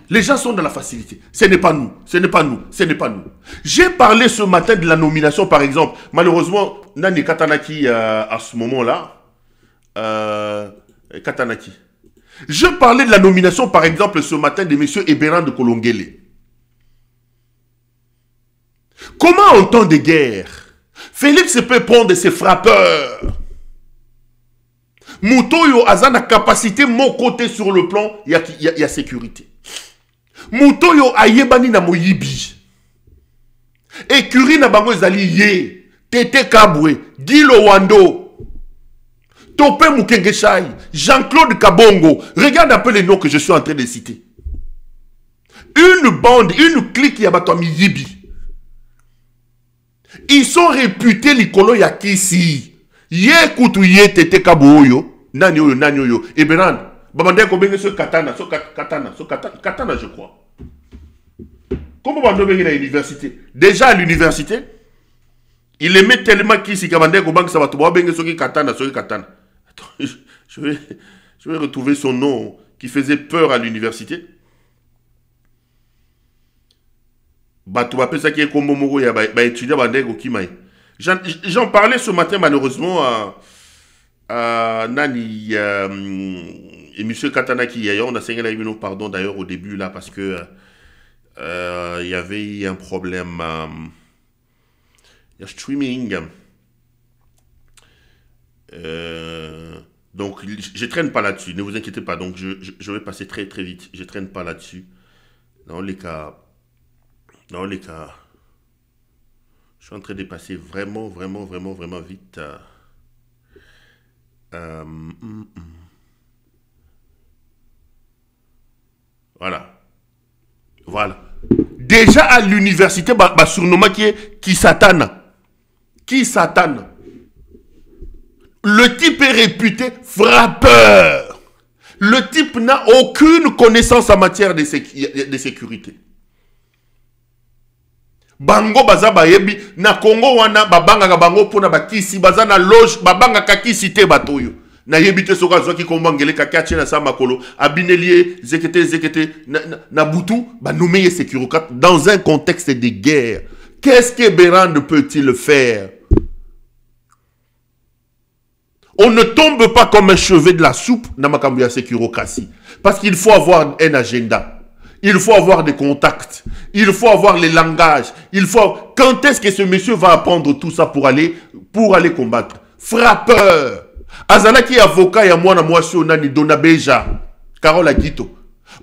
I: Les gens sont dans la facilité. Ce n'est pas nous. J'ai parlé ce matin de la nomination, par exemple. Malheureusement, Nani Katanaki à ce moment-là. Katanaki. Je parlais de la nomination, par exemple, ce matin de M. Ebéran de Kolongele. Comment en temps de guerre, Félix peut prendre ses frappeurs. Moutoyo a la capacité, mon côté sur le plan, il y a sécurité. Moutoyo a yebani na moyibi. Écurie na bango ezali ye. Tete Kabwe, Guilo Wando, Topé Mukengeshai, Jean-Claude Kabongo. Regarde un peu les noms que je suis en train de citer. Une bande, une clique yabatami yibi. Ils sont réputés l'ikolo yakisi. Ye kutu ye Tete Kaboyo. Nani oyo. Eberan. Babande kobenge so katana, katana je crois. Comment Babande kobenge à l'université? Déjà à l'université, il aimait tellement qu'il s'y kabande kobenge sa bato babenge so katana. Attends, je vais retrouver son nom qui faisait peur à l'université. Bato bape ça qui est comme moko ya ba étudiant bande ko kimai. J'en parlais ce matin malheureusement à Nani et M. Katanaki. On a signé la pardon d'ailleurs au début là parce que il y avait un problème. Il y a streaming. Donc je traîne pas là-dessus. Ne vous inquiétez pas. Donc je vais passer très très vite. Je traîne pas là-dessus. Dans les cas. Je suis en train de passer vraiment vite. Voilà. déjà à l'université, surnommé qui Satan. Qui Satan. Le type est réputé frappeur. Le type n'a aucune connaissance en matière de sécurité. Bango baza bayebi na Congo wana babanga bango pona bakisi baza na loge babanga kakisi te batoyo. Na yebite soka zoki kombangele kakache na sa makolo abinelie zekete na butu ba nommer sécurité dans un contexte de guerre. Qu'est-ce que Berand peut-il faire? On ne tombe pas comme un chevet de la soupe dans ma sécurocratie. Parce qu'il faut avoir un agenda. Il faut avoir des contacts. Il faut avoir les langages. Quand est-ce que ce monsieur va apprendre tout ça pour aller combattre? Frappeur. Azalaki avocat ya mwana mwasi onani Donabeja. Carole Agito.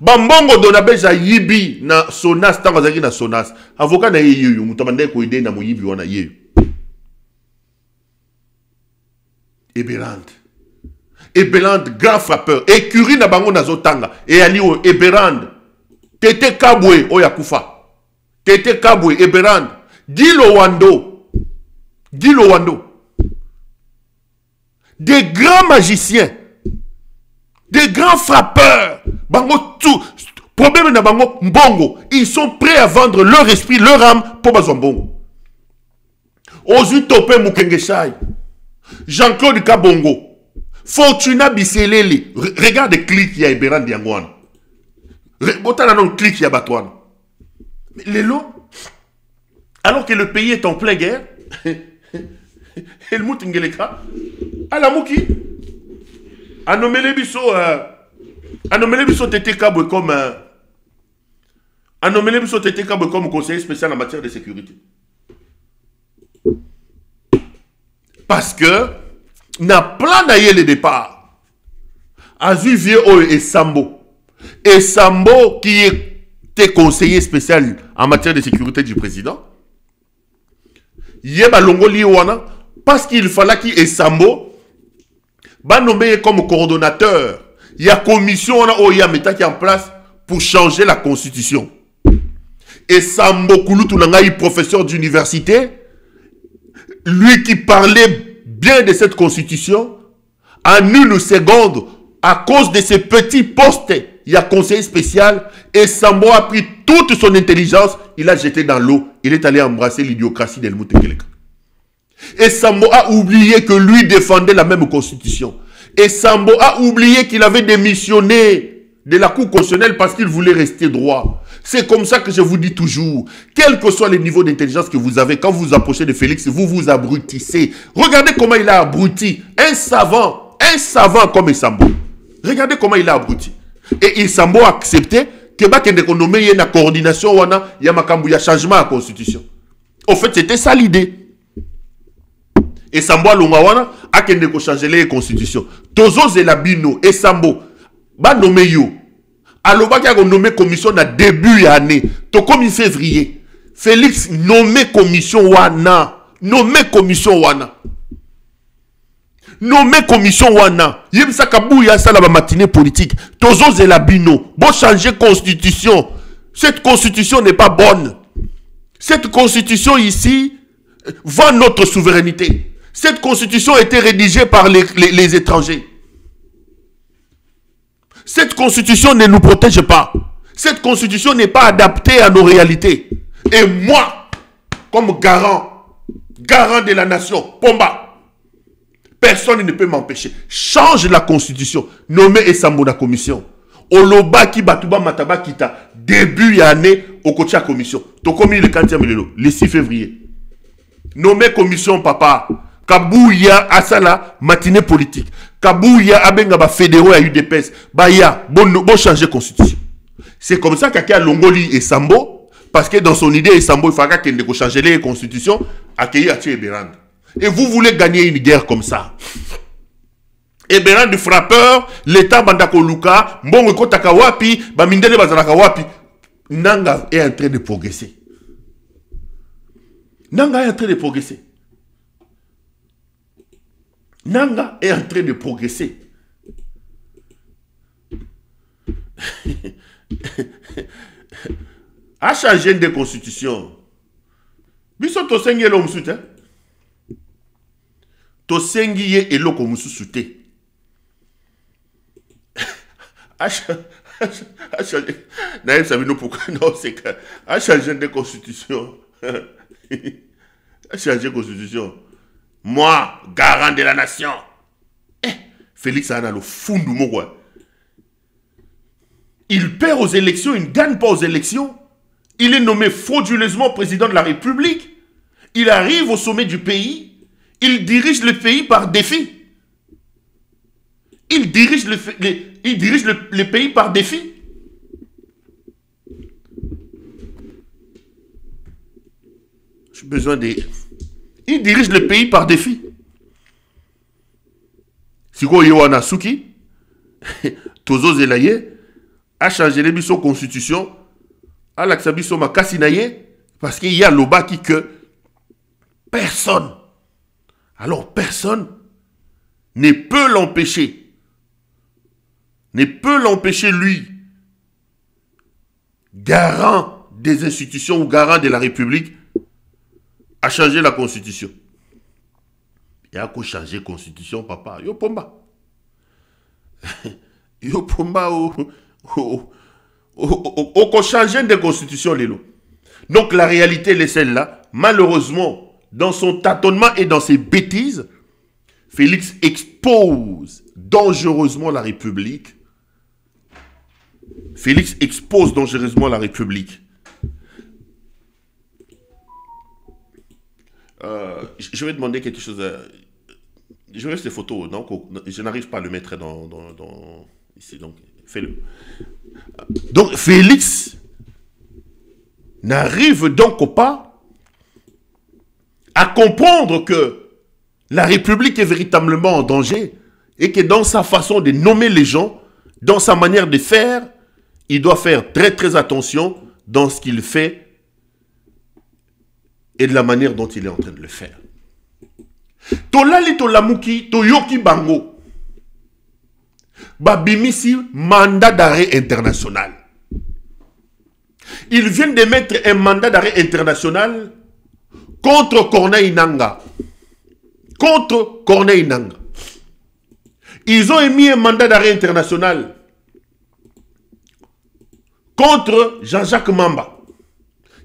I: Bambongo Donabeja yibi na Sonas tango azaki na Sonas. Avocat na yeyo mutamande ko ide na moyibi wana yeyo. Eberand, grand frappeur. Écurie na bango na zotanga. Et ali o Eberand. Tete Kabwe Oyakufa. Tete Kabwe Eberand. Gilo Wando. Des grands magiciens. Des grands frappeurs. Bango tout. Problème na bango mbongo. Ils sont prêts à vendre leur esprit, leur âme pour bazambongo. Ozu Topé Mukengeshai. Jean-Claude Kabongo. Fortuna Biselele. Regarde le clic ya Eberand Yangwan. Botana non clic ya Batouane. Lelo, alors que le pays est en pleine guerre, Helmut Ngeleka, Alamouki, a nommé les Bisso Tete Kabwe comme conseiller spécial en matière de sécurité. Parce que, na plan d'ailleurs le départ, Azu Vieux et Sambo. Et Sambo, qui était conseiller spécial en matière de sécurité du président, Yeba Longoli Wana, parce qu'il fallait qu'il ait Sambo, va nommer comme coordonnateur. Il y a commission qui est en place pour changer la constitution. Et Sambo Kouloutou Nangaï, professeur d'université, lui qui parlait bien de cette constitution, en une seconde, à cause de ces petits postes, il y a conseiller spécial, et Sambo a pris toute son intelligence, il a jeté dans l'eau, il est allé embrasser l'idiocratie d'Helmut Ngeleka. Et Sambo a oublié que lui défendait la même constitution. Et Sambo a oublié qu'il avait démissionné de la Cour constitutionnelle parce qu'il voulait rester droit. C'est comme ça que je vous dis toujours, quel que soit le niveau d'intelligence que vous avez, quand vous vous approchez de Félix, vous vous abrutissez. Regardez comment il a abruti. Un savant comme Sambo. Regardez comment il a abruti. Et Sambo a accepté que Bakende nommé une coordination, il y a changement à la constitution. Au fait, c'était ça l'idée. Et Sambo a Longawana a kende changer les constitutions. Tozo Zelabino et Sambo ba nommé yo. Alors, il a nommé commission na début d'année. To comme février. Félix nommé commission wana. Nommé commission wana. Yebisa kabouya ça la matinée politique. Tozo Zelabino. Bon changer constitution. Cette constitution n'est pas bonne. Cette constitution ici vend notre souveraineté. Cette constitution a été rédigée par les étrangers. Cette constitution ne nous protège pas. Cette constitution n'est pas adaptée à nos réalités. Et moi, comme garant de la nation, Pomba, personne ne peut m'empêcher. Change la constitution. Nommé Esambo la commission. Oloba ki batuba mataba kita. Début d'année, au coach à commission. Tokomi le 4e le 6 février. Nommé commission, papa. Kabouya asala matinée politique. Kabouya abenga ba fédéraux à UDPS. Baya, bon changer constitution. C'est comme ça qu'Akia Longoli et Sambo, parce que dans son idée, et Sambo, il fallait qu'il changer les constitutions, accueillir Atie Eberand. Et vous voulez gagner une guerre comme ça. Eberand du frappeur, l'État Bandako Luka, Mbongo Kotaka Wapi, Bamindele Bazalaka Wapi. Nanga est en train de progresser. Nanga est en train de progresser. Nanga est en train de progresser. a changé de constitution. Biso to sengi elo musute. To sengi ye elo ko mususute. A changé. Naïf Sabino pourquoi non c'est que a changé de constitution. A changé de constitution. Moi, garant de la nation. Félix a le fond du mot. Il perd aux élections, il ne gagne pas aux élections. Il est nommé frauduleusement président de la République. Il arrive au sommet du pays. Il dirige le pays par défi. Il dirige le pays par défi. J'ai besoin de... Il dirige le pays par défi. Si vous avez Suki, Tozo Zelaye, a changé la constitution, a l'accepté son makasinaye, parce qu'il y a l'oba qui que personne, alors personne ne peut l'empêcher, lui, garant des institutions ou garant de la République, à changer la constitution. Il y a qu'à changer la constitution, papa. Yo pomba. Yo pomba au changer de constitution, Lélo. Donc la réalité, elle est celle-là. Malheureusement, dans son tâtonnement et dans ses bêtises, Félix expose dangereusement la République. Félix expose dangereusement la République. Je vais demander quelque chose. Je vais ces photos, donc je n'arrive pas à le mettre dans ici, donc fais-le. Donc Félix n'arrive donc pas à comprendre que la République est véritablement en danger et que dans sa façon de nommer les gens, dans sa manière de faire, il doit faire très très attention dans ce qu'il fait et de la manière dont il est en train de le faire. Tolali tolamuki toyoki bango. Babimisi mandat d'arrêt international. Ils viennent de mettre un mandat d'arrêt international contre Corneille Nangaa. Contre Corneille Nangaa. Ils ont émis un mandat d'arrêt international contre Jean-Jacques Mamba.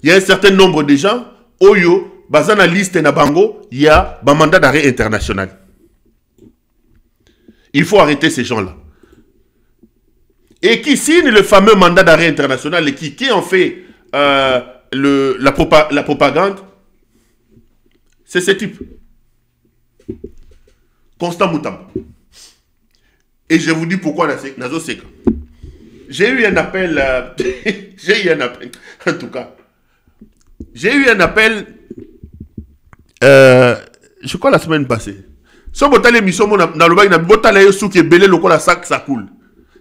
I: Il y a un certain nombre de gens. Oyo, bazana liste na bango, il y a un mandat d'arrêt international. Il faut arrêter ces gens-là. Et qui signe le fameux mandat d'arrêt international et qui en fait la propagande, c'est ce type. Constant Moutam. Et je vous dis pourquoi Nazo Seka. J'ai eu un appel, en tout cas. J'ai eu un appel, je crois la semaine passée.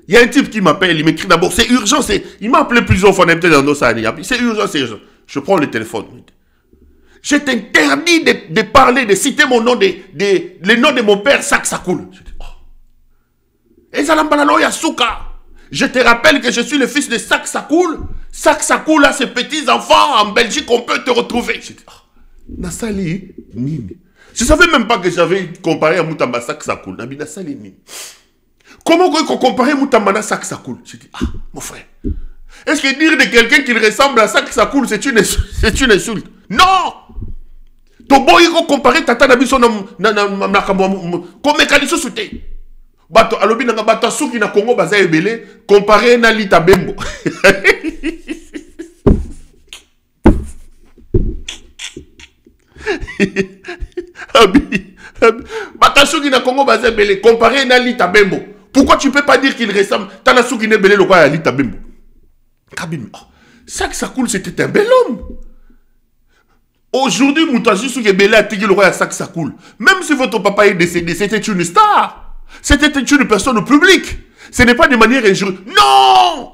I: Il y a un type qui m'appelle, il m'écrit d'abord, c'est urgent, il m'a appelé plusieurs fois, c'est urgent, c'est urgent. Je prends le téléphone. Je t'interdis de parler, de citer mon nom, le nom de mon père, Sak Sakoul. Je dis, oh. Et je te rappelle que je suis le fils de Sak Sakoul. Sak Sakoul a ses petits-enfants en Belgique, on peut te retrouver. Je dis, oh. Nasali Nini. Je ne savais même pas que j'avais comparé à Moutamba Sak Sakoul. Nasali Nini. Comment on comparer Moutamba à Sak Sakoul? Je dis, ah, mon frère. Est-ce que dire de quelqu'un qui ressemble à Sak Sakoul, c'est une insulte? Non! Toboy ko comparer tata na biso na comme mécanisme souté. Bato alobi na bato suki na Congo baza ebele comparer na Lita Bembo. Bato suki na Congo baza ebele comparer na Lita Bembo. Pourquoi tu peux pas dire qu'il ressemble tana suki na ebele lokwa ya Lita Bembo? Kabim. Sak Sakoul c'était un bel homme. Aujourd'hui, Moutaji Soukebele a tigé le roi à Sak Sakoul. Même si votre papa est décédé, c'était une star. C'était une personne publique. Ce n'est pas de manière injurieuse. Non!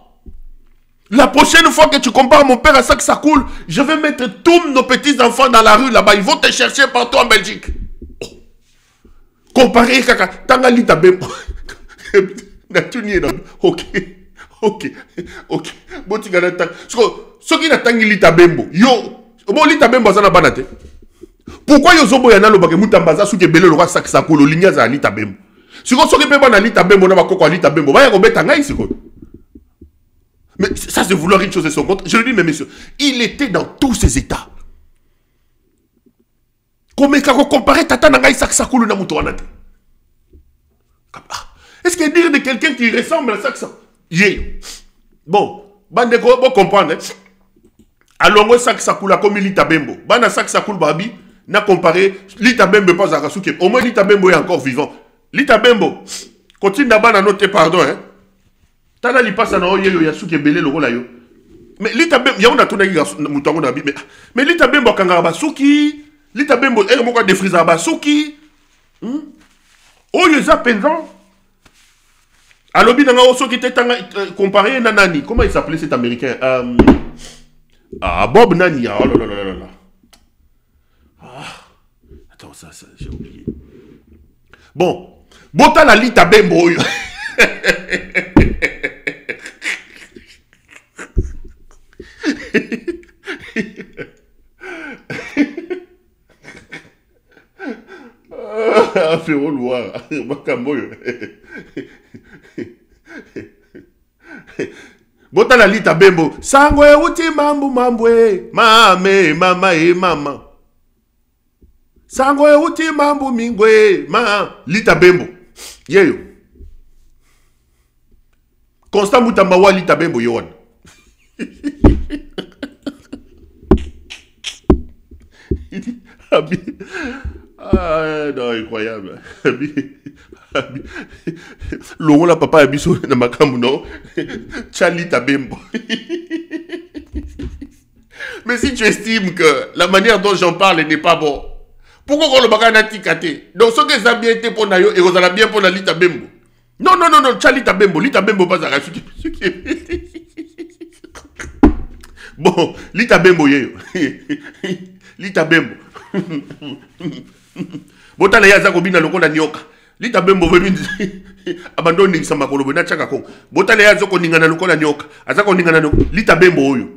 I: La prochaine fois que tu compares mon père à Sak Sakoul, je vais mettre tous nos petits-enfants dans la rue là-bas. Ils vont te chercher partout en Belgique. Oh. Comparer Kaka. Tangali Tabem. Ok. Ok. Botika na tang. Ce qui n'attend Lita Bembo. Yo, bon Lita Bembo ça n'a pas naté. Pourquoi yo zobo yana lo bake mutambaza suke bele lo sak sakolo linya za Lita Bembo. Siko soki pe bana Lita Bembo na bakoko Lita Bembo. Ba ya ko beta ngai siko. Mais ça c'est vouloir une chose et son contre. Je le dis mes messieurs, il était dans tous ses états. Comment kako comparer tata na ngai sak sakolo na muto wanate. Est-ce que dire de quelqu'un qui ressemble à sak sakolo? Bon, bande ko bon comprendre. Alongo sak sakula comme Lita Bembo. Bana sak sakul babi n'a comparé Lita Bembo pas à Rasuke. Au moins Lita Bembo est encore vivant. Lita Bembo continue d'abord à noter pardon hein. Tala li passe na oyeyo ya suke belé le rôle yo. Mais Lita Bembo ya on a tourné mutango na bi mais Lita Bembo kanga basuki, Lita Bembo e moko défrisa basuki. Oyo za pendant. Alobi nanga oso qui était comparé na nani. Comment il s'appelait cet américain Bob Nani. Oh là là là là. Attends, ça, j'ai oublié. Bon, bota la Lita Bembo. Ferro Loire. Makamboyo. Bota la Lita Bembo. Sangwe uti mambu mambwe. Mame, mama e mama. Sangwe uti mambu mingwe. Lita Bembo. Yeyo. Constant Mutamba wa Lita Bembo yowan. Ah non, incroyable. Laurent la papa abisso na makambu non. Lita Bembo. Mais si tu estimes que la manière dont j'en parle n'est pas bon, pourquoi on le bagana tikate? Donc ce que ça a bien été pour Nayo et on a bien pour la Lita Bembo. Non, Lita Bembo pas à bon, Lita Bembo yeyo. Lita Bembo. Botala ya zako bina lokola nyoka. Lita Bembo venu abandonne ngisamba kolobo na chaka ko. Botala ya zako ningana lokola nyoka. Azako ningana no Lita Bembo oyo.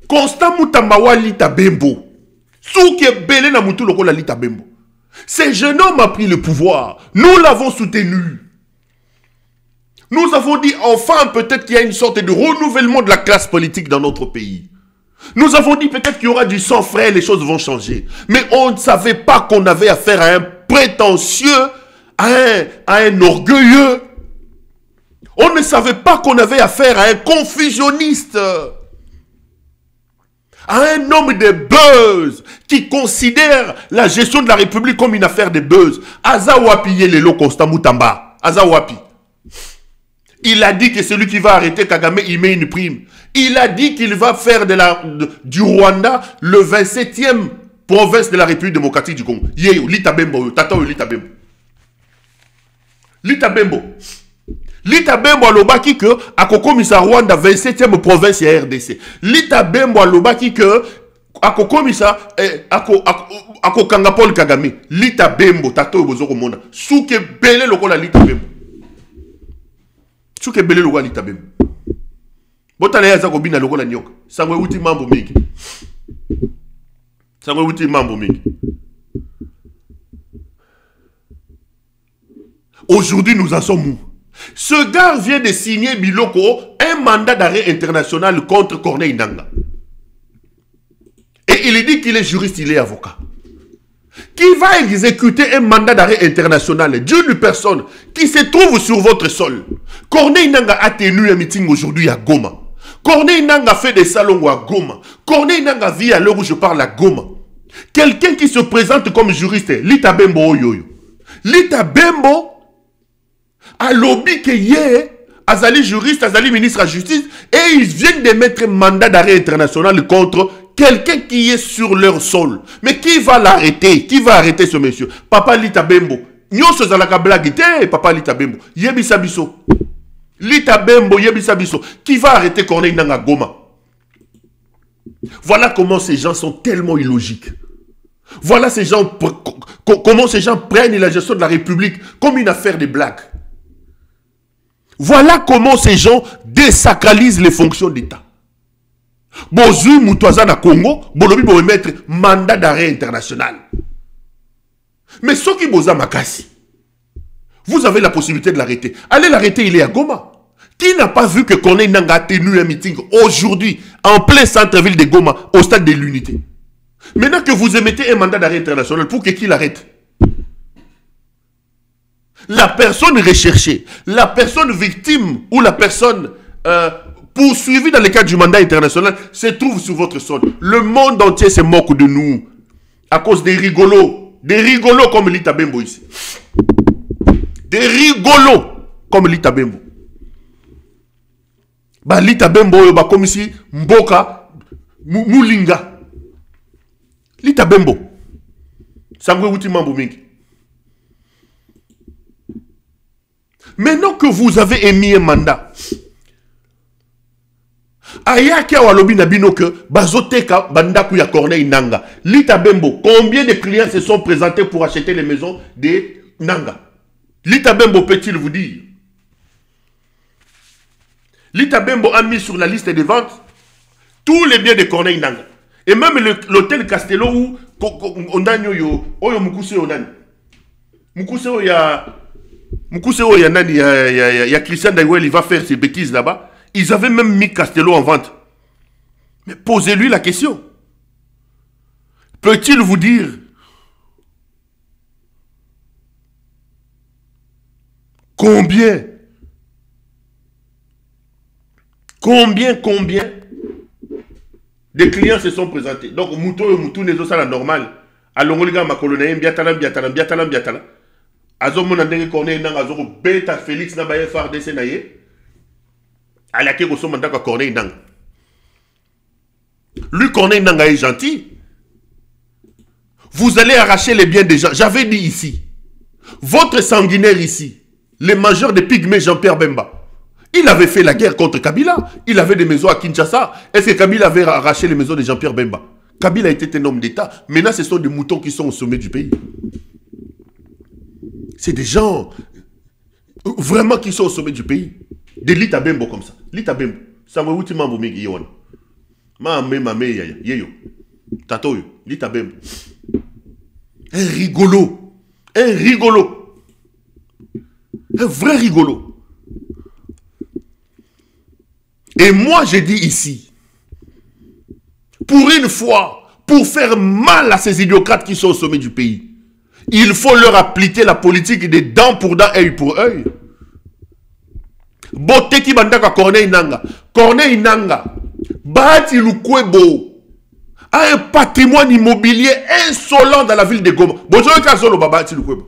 I: Constant Mutamba wa Lita Bembo. Souke belé na mutu lokola Lita Bembo. Ce jeune homme a pris le pouvoir. Nous l'avons soutenu. Nous avons dit enfin peut-être qu'il y a une sorte de renouvellement de la classe politique dans notre pays. Nous avons dit peut-être qu'il y aura du sang frais, les choses vont changer. Mais on ne savait pas qu'on avait affaire à un prétentieux, à un orgueilleux. On ne savait pas qu'on avait affaire à un confusionniste. À un homme de buzz qui considère la gestion de la République comme une affaire de buzz. Azawapi Yelelo Constant Mutamba. Azawapi. Il a dit que celui qui va arrêter Kagame, il met une prime. Il a dit qu'il va faire du Rwanda le 27e province de la République démocratique du Congo. Yeyo, Lita Bembo, tata Lita Bembo. Lita Bembo. Lita Bembo alobaki que akokomisa Rwanda 27e province ya RDC. Lita Bembo alobaki que akokomisa akokanga Paul Kagame. Lita Bembo, tata bozoko mona. Souke belé lokola Lita Bembo. Souke belé lokola Lita Bembo. Botala ya zako bina lokola nyoka. Sangwe uti mambo mingi. Sangwe uti mambo mingi. Aujourd'hui, nous en sommes où? Ce gars vient de signer Biloko un mandat d'arrêt international contre Corneille Nangaa. Et il dit qu'il est juriste, il est avocat. Qui va exécuter un mandat d'arrêt international d'une personne qui se trouve sur votre sol? Corneille Nangaa a tenu un meeting aujourd'hui à Goma. Corneille Nangaa fait des salons à Goma. Corneille Nangaa vit à l'heure où je parle à Goma. Quelqu'un qui se présente comme juriste, Lita Bembo Oyoyo. Lita Bembo a lobby que hier, Azali juriste, Azali ministre de la justice, et ils viennent de mettre un mandat d'arrêt international contre quelqu'un qui est sur leur sol. Mais qui va l'arrêter? Qui va arrêter ce monsieur? Papa Lita Bembo. Nyonso zalaka blagite, Papa Lita Bembo. Yebisa biso. Lita Bembo, Yebisa biso. Qui va arrêter Corneille Nangaa Goma? Voilà comment ces gens sont tellement illogiques. Voilà comment ces gens prennent la gestion de la République comme une affaire de blagues. Voilà comment ces gens désacralisent les fonctions d'État. Bozui Moutouaza na Congo, Bolobi bo mettre mandat d'arrêt international. Mais ce qui boza makasi, vous avez la possibilité de l'arrêter. Allez l'arrêter, il est à Goma. Qui n'a pas vu que Corneille Nangaa a tenu un meeting aujourd'hui, en plein centre-ville de Goma, au stade de l'Unité? Maintenant que vous émettez un mandat d'arrêt international, pour que qui l'arrête? La personne recherchée, la personne victime ou la personne poursuivie dans le cadre du mandat international se trouve sur votre sol. Le monde entier se moque de nous à cause des rigolos comme Lita Bembo ici. Des rigolos comme Lita Bembo. Bah Lita Bembo bah comme ici Mboka Moulinga. Lita Bembo. Sangwe wuti mambo mingi. Maintenant que vous avez émis un mandat, Ayaka walobi na bino que bazoteka bandaku ya Corneille Nangaa. Lita Bembo, combien de clients se sont présentés pour acheter les maisons de Nangaa? Lita Bembo peut-il vous dire? Lita Bembo a mis sur la liste des ventes tous les biens de Corneille Nangaa. Et même l'hôtel Castello où on a yo Mukuse onani. Mukuse il y a Christian Daiwel, il va faire ses bêtises là-bas. Ils avaient même mis Castello en vente. Mais posez-lui la question. Peut-il vous dire combien de clients se sont présentés? Donc, Moutou n'est pas la normale. Alors, les gars, ma colonne, biatala. Azo mona ndenge Corneille Nangaa azo beta Félix na baye FARDC na ye. Alaki ko somanda ka Corneille Nangaa. Lui Corneille Nangaa est gentil. Vous allez arracher les biens des gens. J'avais dit ici. Votre sanguinaire ici, le major de Pygmée Jean-Pierre Bemba, il avait fait la guerre contre Kabila. Il avait des maisons à Kinshasa. Est-ce que Kabila avait arraché les maisons de Jean-Pierre Bemba? Kabila était un homme d'État. Maintenant, ce sont des moutons qui sont au sommet du pays. C'est des gens vraiment qui sont au sommet du pays. Des Lita Bembo comme ça. Lita Bembo. Ça m'a outi mambo mingi yon. Mame yeyo. Tato yo. Lita Bembo. Un rigolo. Un vrai rigolo. Et moi j'ai dit ici, pour une fois, pour faire mal à ces idiocrates qui sont au sommet du pays, il faut leur appliquer la politique de dent pour dent, œil pour œil. Boteki bandaka Corneille Nangaa. Corneille Nangaa, Bahati Lukwebo a un patrimoine immobilier insolent dans la ville de Goma. Bonjour Kazolo Bahati Lukwebo.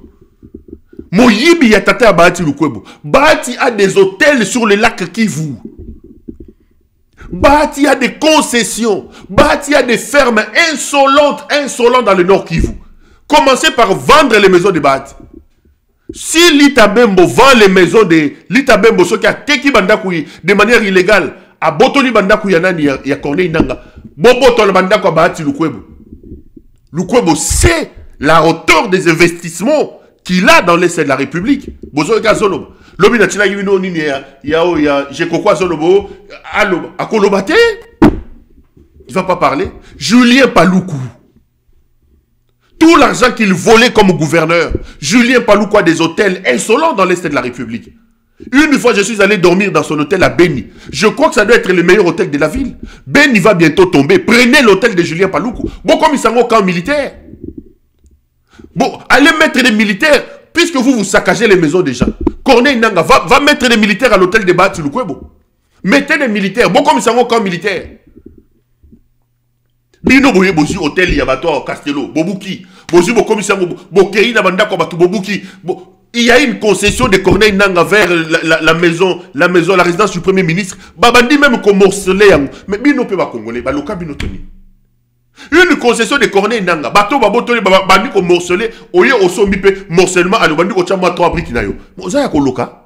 I: Moyibi Yatata Bahati Lukwebo. Bahati a des hôtels sur le lac Kivu. Bahati a des concessions. Bahati a des fermes insolentes dans le nord Kivu. Commencez par vendre les maisons de Bahati. Si Lita Bembo vend les maisons de Lita Bembo, ce qui a teki bandakoui de manière illégale, à Botoli bandakoui yanani ya Corneille Nangaa, Bobotol bandako Bahati Lukwebo. Lukwebo, c'est la hauteur des investissements qu'il a dans l'Est de la République. Bozo Gazolo. Lobi na tina yino nini ya Jekokwa Zolobo, alo akolobate. Il va pas parler. Julien Paloukou. Tout l'argent qu'il volait comme gouverneur, Julien Paloukou a des hôtels insolents dans l'Est de la République. Une fois, je suis allé dormir dans son hôtel à Beni. Je crois que ça doit être le meilleur hôtel de la ville. Beni va bientôt tomber. Prenez l'hôtel de Julien Paloukou. Bon, comme ils sont au camp militaire. Bon, allez mettre des militaires, puisque vous saccagez les maisons des gens. Corneille Nangaa va mettre des militaires à l'hôtel de Bahati Lukwebo. Mettez des militaires. Bon, comme ils sont au camp militaire. Bino boye bozu hôtel Yabato Castello, Bobuki, bozu bo commissaire Bokei na bandako batu Bobuki. Il y a une concession de Corneille Nangaa vers la maison, la résidence du Premier ministre. Babandi même comme morcelé, mais bino pe ba congolais, ba loka bino toni. Une concession de Corneille Nangaa, bato babotoli bandi comme morcelé, oye osombi pe morcellement alo bandi ko chama 3 briques na yo. Bozaya ko loka.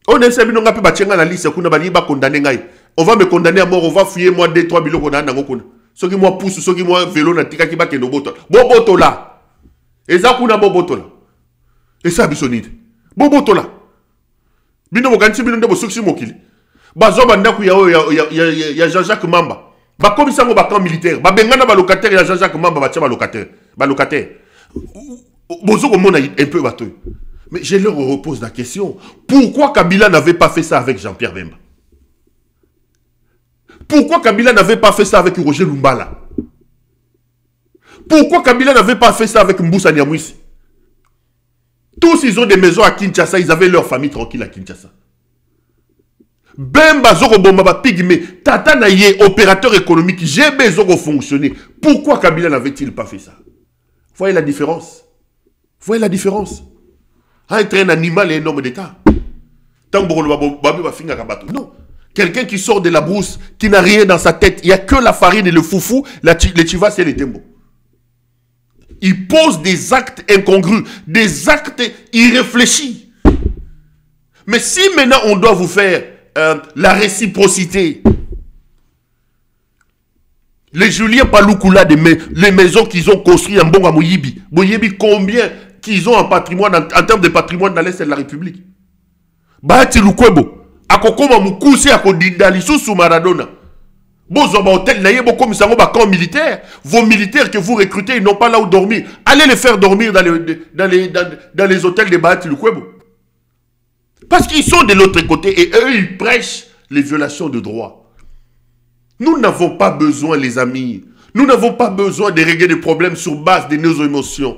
I: On est sabi nonga pe bachenga na liste kuna bali ba condamner ngai. On va me condamner à mort, on va fouiller moi 2-3 biloko na nango kuna. Soki moi pousse, soki moi vélo na tika ki ba kendo boto. Boboto là. Et ça, kuna bobotola. Et ça, bisonide. Bobotola. Bino moganti bino ndebo suksi mokili. Bazo bandaku ya Jean-Jacques Mamba. Ba komisa ngo ba camp militaire. Ba bengana ba locataire ya Jean-Jacques Mamba ba tia ba locataire. Ba locataire. Bozo komona un peu bateau. Mais je leur repose la question. Pourquoi Kabila n'avait pas fait ça avec Jean-Pierre Bemba? Pourquoi Kabila n'avait pas fait ça avec Roger Lumbala? Pourquoi Kabila n'avait pas fait ça avec Mboussa Nyamwisi? Tous ils ont des maisons à Kinshasa, ils avaient leur famille tranquille à Kinshasa. Bemba Zoro Bomba Pigme, Tata Naye, opérateur économique, j'ai besoin de fonctionner. Pourquoi Kabila n'avait-il pas fait ça? Voyez la différence? Voyez la différence? Entre un animal et un homme d'État. Non. Quelqu'un qui sort de la brousse, qui n'a rien dans sa tête, il n'y a que la farine et le foufou, les chivas et les tembo. Il pose des actes incongrus, des actes irréfléchis. Mais si maintenant on doit vous faire la réciprocité, les Julien Paloukoula, les maisons qu'ils ont construites en Bonga Moyibi, combien qu'ils ont en patrimoine, en termes de patrimoine dans l'Est de la République? Bahati Lukwebo, Akokoma Mukousi, Akodindali, sous Maradona. Bozoba hôtel, Nayebo comme ça, camp militaire. Vos militaires que vous recrutez, ils n'ont pas là où dormir. Allez les faire dormir dans les hôtels de Bahati Lukwebo. Parce qu'ils sont de l'autre côté et eux, ils prêchent les violations de droits. Nous n'avons pas besoin, les amis. Nous n'avons pas besoin de régler des problèmes sur base de nos émotions.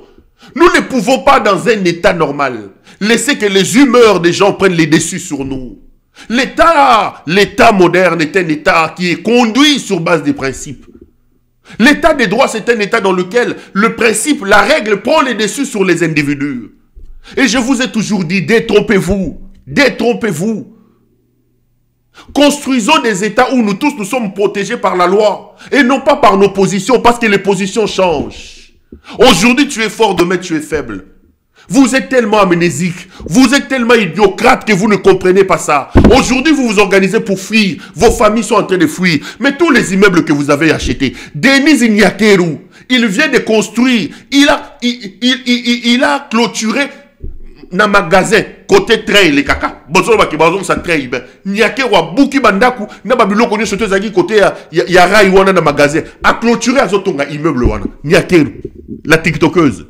I: Nous ne pouvons pas, dans un état normal, laisser que les humeurs des gens prennent les dessus sur nous. L'état moderne est un état qui est conduit sur base des principes. L'état des droits, c'est un état dans lequel le principe, la règle prend les dessus sur les individus. Et je vous ai toujours dit, détrompez-vous. Détrompez-vous. Construisons des états où nous tous nous sommes protégés par la loi et non pas par nos positions, parce que les positions changent. Aujourd'hui tu es fort, demain tu es faible. Vous êtes tellement amnésique, vous êtes tellement idiocrate que vous ne comprenez pas ça. Aujourd'hui vous vous organisez pour fuir, vos familles sont en train de fuir. Mais tous les immeubles que vous avez achetés, Denis Nyakeru, il vient de construire, il a clôturé na magasin côté trail les kaka bozo ba ki bazo sa trail ben nyake wa buki bandaku na babiloko ni soto zaki côté ya rai wana na magasin a clôturer azotonga immeuble wana nyake la tiktokeuse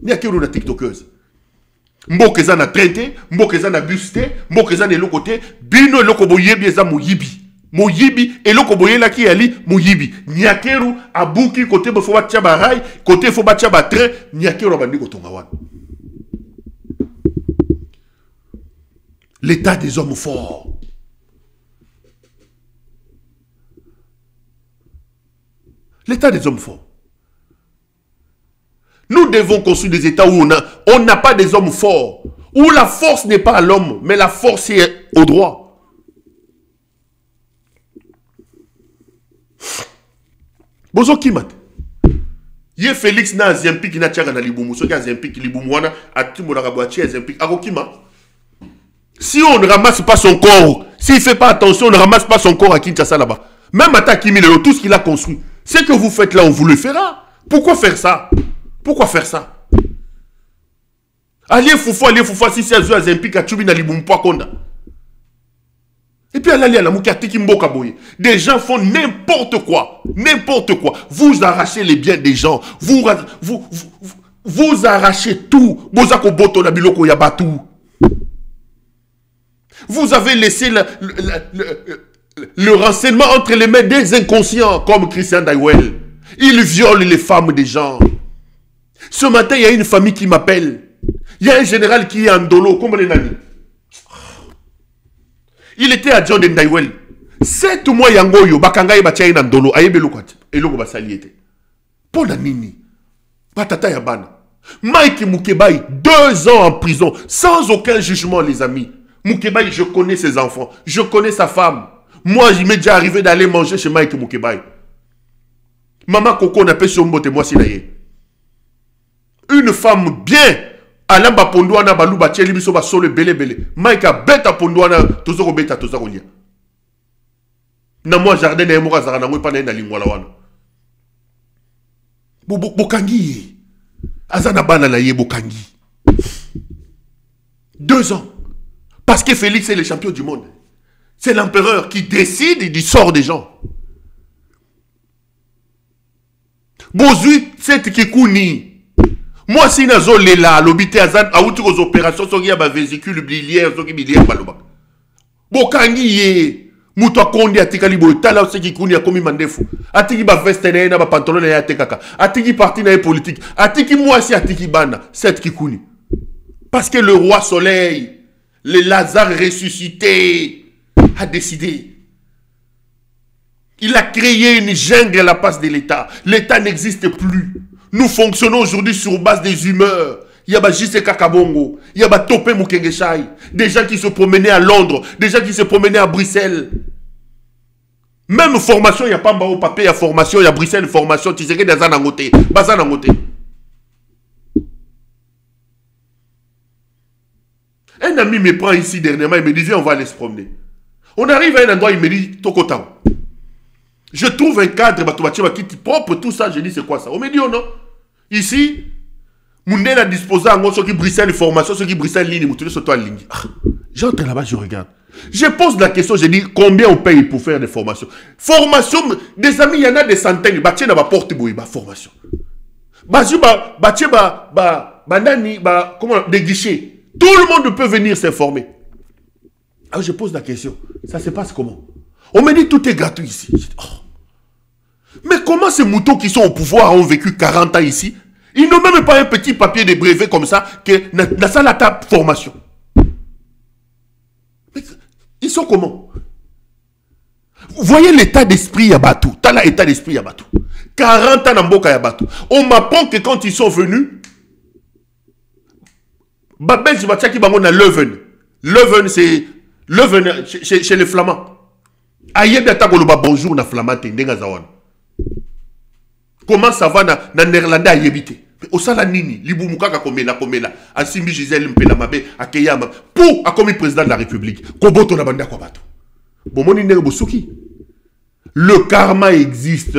I: nyake la tiktokeuse mboka na traité mboka na busté mboka na eloko te bino eloko boyebi eza moyibi eloko boyela ki ali moyibi nyakeru abuki côté bofo ba tia ba rai côté fo ba tia ba train nyakeru bandi ko tonga wana. L'état des hommes forts. L'état des hommes forts. Nous devons construire des états où on n'a pas des hommes forts. Où la force n'est pas à l'homme, mais la force est au droit. Bozo Kimat. Yé Félix na Zempi qui n'a tchaga na libumu. So ka Zempi ki libumu wana atumo na kabwachi Zempi. Akokima. Si on ne ramasse pas son corps, s'il ne fait pas attention, on ne ramasse pas son corps à Kinshasa là-bas. Même à Takimi, tout ce qu'il a construit, ce que vous faites là, on vous le fera. Pourquoi faire ça? Pourquoi faire ça? Allez foufou, si c'est à Zempi, à Tchubi, na Libumpo, Konda. Et puis, allez à la Moukatiki Mboka Boye. Des gens font n'importe quoi. N'importe quoi. Vous arrachez les biens des gens. Vous arrachez tout. Bozako Boto, la Biloko Yabatu. Vous avez laissé le renseignement entre les mains des inconscients, comme Christian Daiwel. Il viole les femmes des gens. Ce matin, il y a une famille qui m'appelle. Il y a un général qui est en dolo. Comment on dit? Il était adjoint de Daiwel. 7 mois, Yangoyo, Bakangaï Bachaï en dolo. Ayebelokwat. Et l'oko basaliete. Pour la nini. Patata Yabana. Mike Moukebaï, 2 ans en prison, sans aucun jugement, les amis. Moukebaï, je connais ses enfants, je connais sa femme. Moi, il m'est déjà arrivé d'aller manger chez Mike Moukebaï. Maman Coco n'a pas sur mbote moi sinaye. Une femme bien. Alamba pondouana baluba tcheli biso ba solo belé. Mike a beta pondouana tozoko beta tozako lia. Na moi jardin na emoka zara na ngwe pa na lingwala wana. Bokangi. Azana bana na yebo kangi. 2 ans. Parce que Félix est le champion du monde. C'est l'empereur qui décide du sort des gens. Bozui, c'est Kikouni. Moi, si nazo lela, l'obité azan, a outi aux opérations, so y a ba vésicule biliaire, so ki biliaire baloba. Bokangi ye, muto kondi atikali bo, tala se Kikouni a komi mandefu. Atiki ba veste na ba pantalon na ya tekaka. Atiki parti na politique. Atiki moi si atiki bana, c'est Kikouni. Parce que le roi soleil, le Lazare ressuscité, a décidé. Il a créé une jungle à la place de l'État. L'État n'existe plus. Nous fonctionnons aujourd'hui sur base des humeurs. Il y a Jise Kakabongo, il y a Topé Mukengeshai, des gens qui se promenaient à Londres, des gens qui se promenaient à Bruxelles. Même formation, il n'y a pas au papier, il y a formation, il y a Bruxelles, formation, tu sais que des anangoté, bazanangoté. Un ami me prend ici dernièrement, il me dit, viens, on va aller se promener. On arrive à un endroit, il me dit, Tokotao. Je trouve un cadre, qui est propre, tout ça, je dis, c'est quoi ça? On me dit, oh non. Ici, Moundé a disposé en ceux qui brissent les formations, ceux qui brissent les lignes, j'entre là-bas, je regarde. Je pose la question, je dis, combien on paye pour faire des formations? Formation, des amis, il y en a des centaines, bâti n'a pas porte formation. Comment, des guichets. Tout le monde peut venir s'informer. Alors je pose la question, ça se passe comment? On me dit tout est gratuit ici. Je dis, oh. Mais comment ces moutons qui sont au pouvoir ont vécu 40 ans ici? Ils n'ont même pas un petit papier de brevet comme ça que dans ça la table formation. Mais ils sont comment? Vous voyez l'état d'esprit Yabatou. T'as l'état d'esprit Yabatou. 40 ans dans Mboka Yabatou. On m'apprend que quand ils sont venus, Babel Jibatchaki Bango na Leuven. Leuven c'est Leuven chez les Flamands. Ayebi atakoloba bonjour na Flamand tendenga zawana. Comment ça va na néerlandais ayebité? Osala nini libumukaka komela asimbi Gisèle Mpela Mabe akeyama pour akomi président de la République. Koboto na banda kwa bato. Bomoni nere bosuki. Le karma existe.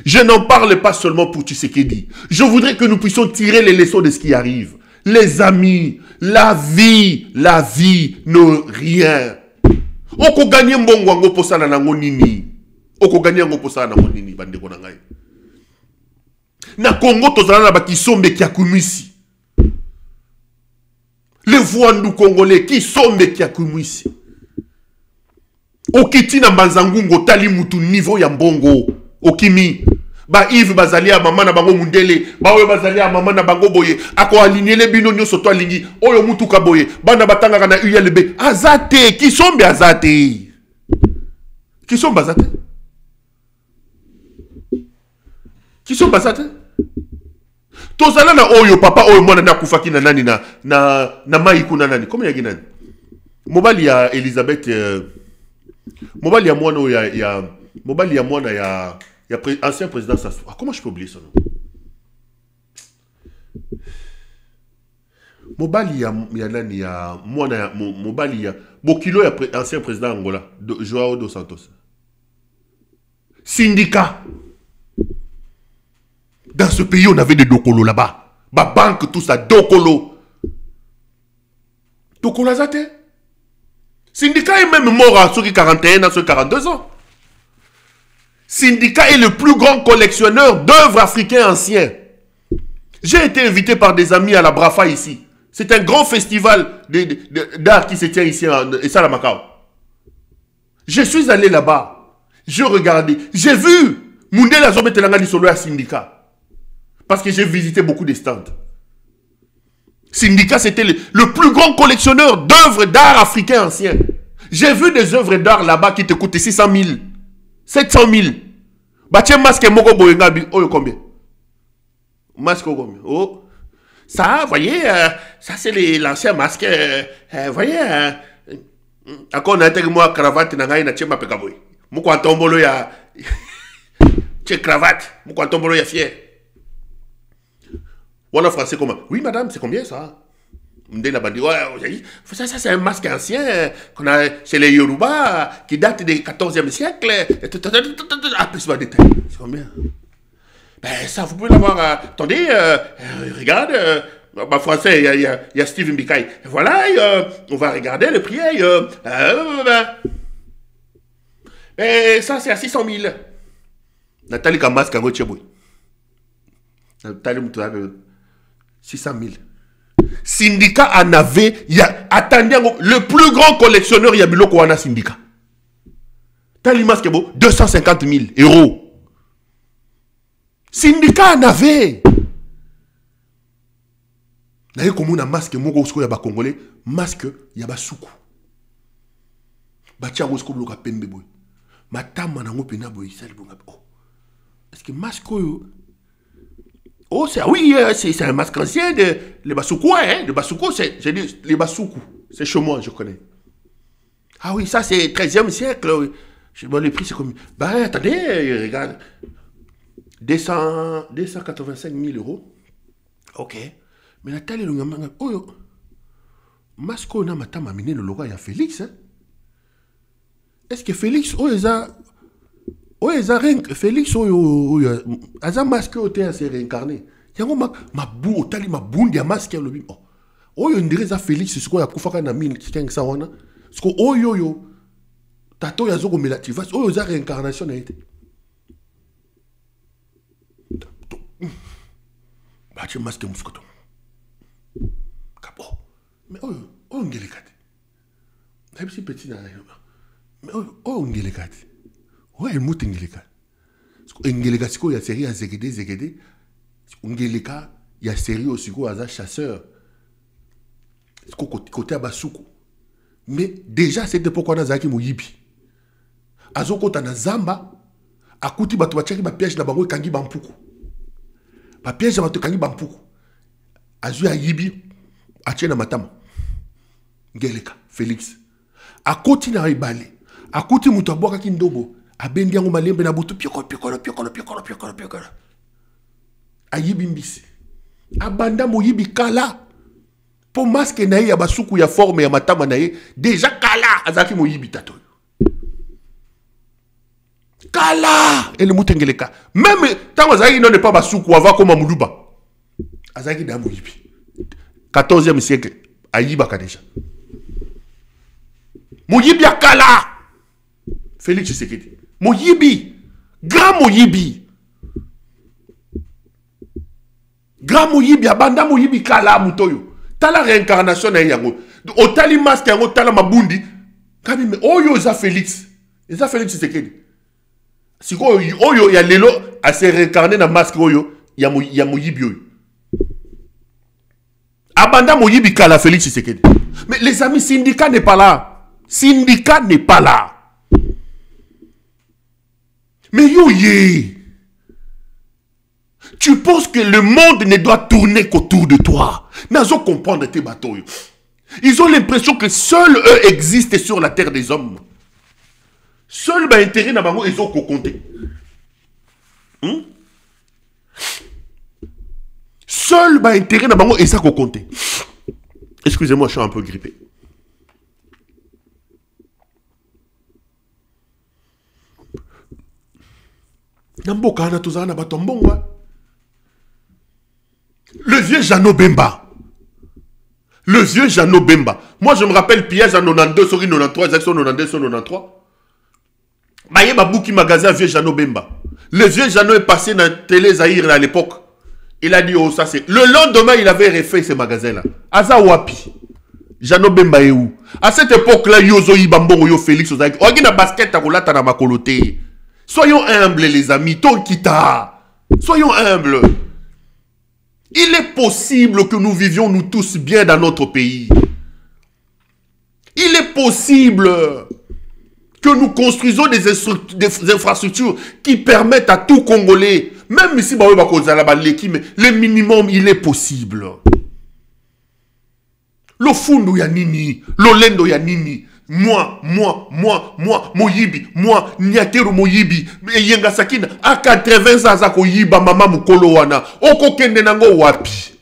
I: Je n'en parle pas seulement pour Tshisekedi. Je voudrais que nous puissions tirer les leçons de ce qui arrive. Les amis, la vie ne rien. Oko gagner mbongo ngo posana nango nini. Oko gagner ngo posana nango nini bande ko nangai. Na Congo tozala na ba kisombe ki akumisi. Les voix congolais qui sombe ki akumisi. Okiti na Mbanzangungo tali mutu niveau ya mbongo. Okimi. Ba Yves bazalia mama na bango mundele, ba oyo bazalia mama na bango boye, ako alignele bino nyoso to alingi, oyo mutu ka boye, bana batanga na ULB, azate, kisombe azate. Kisombe azate. Kisombe azate. Tozala na oyo papa oyo mwana na kufaki na nani na maiku na nani. Comment yagi nani? Mobali ya Elisabeth mobali ya mwana ya mobali ya mwana ya ancien président Sassou. Ah, comment je peux oublier son nom? Mobali ya nani ya mwana ya mobali ya Bokilo ya ancien président Angola, Joao dos Santos. Syndicat. Dans ce pays, on avait des dokolo là-bas. Ba banque, tout ça, dokolo. Dokolo azate. Syndicat est même mort à ceux qui 41 à ceux qui 42 ans. Syndicat est le plus grand collectionneur d'œuvres africains anciens. J'ai été invité par des amis à la Brafa ici. C'est un grand festival d'art qui se tient ici à Macao. Je suis allé là-bas. Je regardais. J'ai vu Mundela Zombe Telangani Solo à Syndicat. Parce que j'ai visité beaucoup de stands. Syndicat, c'était le plus grand collectionneur d'œuvres d'art africains anciens. J'ai vu des œuvres d'art là-bas qui te coûtent 600 000. 700 000. Batie masque moko boyengabi. Oh, combien? Masque combien? Oh. Ça, vous voyez, ça c'est l'ancien masque. Vous voyez, encore on a été moi cravate na na chema pekaboy. Moko tombolo ya che cravate, moko tombolo ya fier. Voilà français comment? Oui madame, c'est combien ça? M'dé la bandi, ouais, ça c'est un masque ancien qu'on a chez les Yoruba qui date du 14e siècle. Ah, plus pas de détails. C'est combien? Ben ça, vous pouvez l'avoir. Attendez, regarde, en français, il y a Steve Mbikaï. Voilà, on va regarder le prix. Ben ça, c'est à 600 000. Nathalie Kamas, Kango Tcheboui. Nathalie Moutouab, 600 000. Syndicat en avait, attendez, le plus grand collectionneur, il y a Biloko Wana Syndicat. Tali Maskebo, 250 000 euros. Syndicat en avait. D'ailleurs, comme on a masque, mon gros yaba congolais, masque, yaba soukou. Batia rosko bloka pembe boy. Matama na ngopena boy, sali bonga. Est-ce que masque oh, c'est oui, c'est un masque ancien de les Basoukou, hein. Les Basoukou, j'ai dit les Basoukou. C'est chez moi, je connais. Ah oui, ça c'est 13e siècle. Je vois le prix, c'est comme. Ben attendez, regarde. 285 000 euros. Ok. Mais Nathalie Lungamanga, oh, Masco n'a pas amené le logo à Félix, hein. Est-ce que Félix, Félix, Aza masque au théâtre s'est réincarné. Yango ma boue, tali ma boune dia masque le bim. Oh yo ndirait ça Félix c'est quoi ya kufaka na mine qui ça wana. Parce que oh yo tato ya zoko melativas oh yo za réincarnation na été. Ba tu masque muskoto. Kapo. Mais oh ngelikati. Na bisi petit na. Mais oh ngelikati. Ouais, mout Ngeleka. Ngeleka, c'est quoi? Il y a série à Zegede. Ngeleka, il y a série aussi quoi à chasseur. C'est quoi côté à Basoukou. Mais déjà, c'était pourquoi on a Zaki Mouyibi. Azoko tana Zamba, a kuti batu bachaki ba piège na bango kangi bampuku. Ba piège na batu kangi bampuku. Azu ya Yibi, a tchena matama. Ngeleka, Félix. A kuti na Ibale. A kuti mutaboka kindobo. Abendi yango malembe na butu piokolo. Ayibi mbisi. Abanda moyibi kala. Po masque na ye ya basuku ya forme ya matama na ye. Déjà kala azaki moyibi tato. Kala ele mutengeleka. Même tango azaki non ne pas basuku ava koma muluba. Azaki da moyibi. 14e siècle ayiba ka déjà. Moyibi ya kala. Félix Tshisekedi. Moyibi, grand Moyibi. Grand Moyibi, abanda Moyibi kala mutoyo. Tala réincarnation na yango. Otali masque yango tala mabundi. Kani me oyo za Félix. Eza Félix Tshisekedi. Siko oyo ya lelo a se réincarner na masque oyo ya Moyibi oyo. Abanda Moyibi kala Félix Tshisekedi. Mais les amis, syndicat n'est pas là. Syndicat n'est pas là. Mais yoye, tu penses que le monde ne doit tourner qu'autour de toi. Nazo comprendre tes bateaux. Ils ont l'impression que seuls eux existent sur la terre des hommes. Seul ba intérêt na bango ils ont compté. Seul ba intérêt na bango ils ont compté. Excusez-moi, je suis un peu grippé. Le vieux Jeannot Bemba. Le vieux Jeannot Bemba. Moi, je me rappelle piège en 92, sur 93, action 92, sur 93. Baye Babouki magasin vieux Jeannot Bemba. Le vieux Jeannot est passé dans Télé Zahir à l'époque. Il a dit, oh, ça c'est. Le lendemain, il avait refait ce magasin-là. Aza Wapi. Jeannot Bemba est où? À cette époque-là, Yozo Ibambongo, Yo Félix, Ozaki. Ogi na basket, Takolata na makolote. Soyons humbles, les amis. Tonkita. Soyons humbles. Il est possible que nous vivions, nous tous, bien dans notre pays. Il est possible que nous construisons des infrastructures qui permettent à tout Congolais, même ici, le minimum, il est possible. Le fundu ya nini, le lendo ya nini. Moi, Moyibi, moi, Nyakeru Moyibi, Yenga Sakina, à 80 ans, Yiba, Mama Mukolo wana, Oko Kende nango wapi.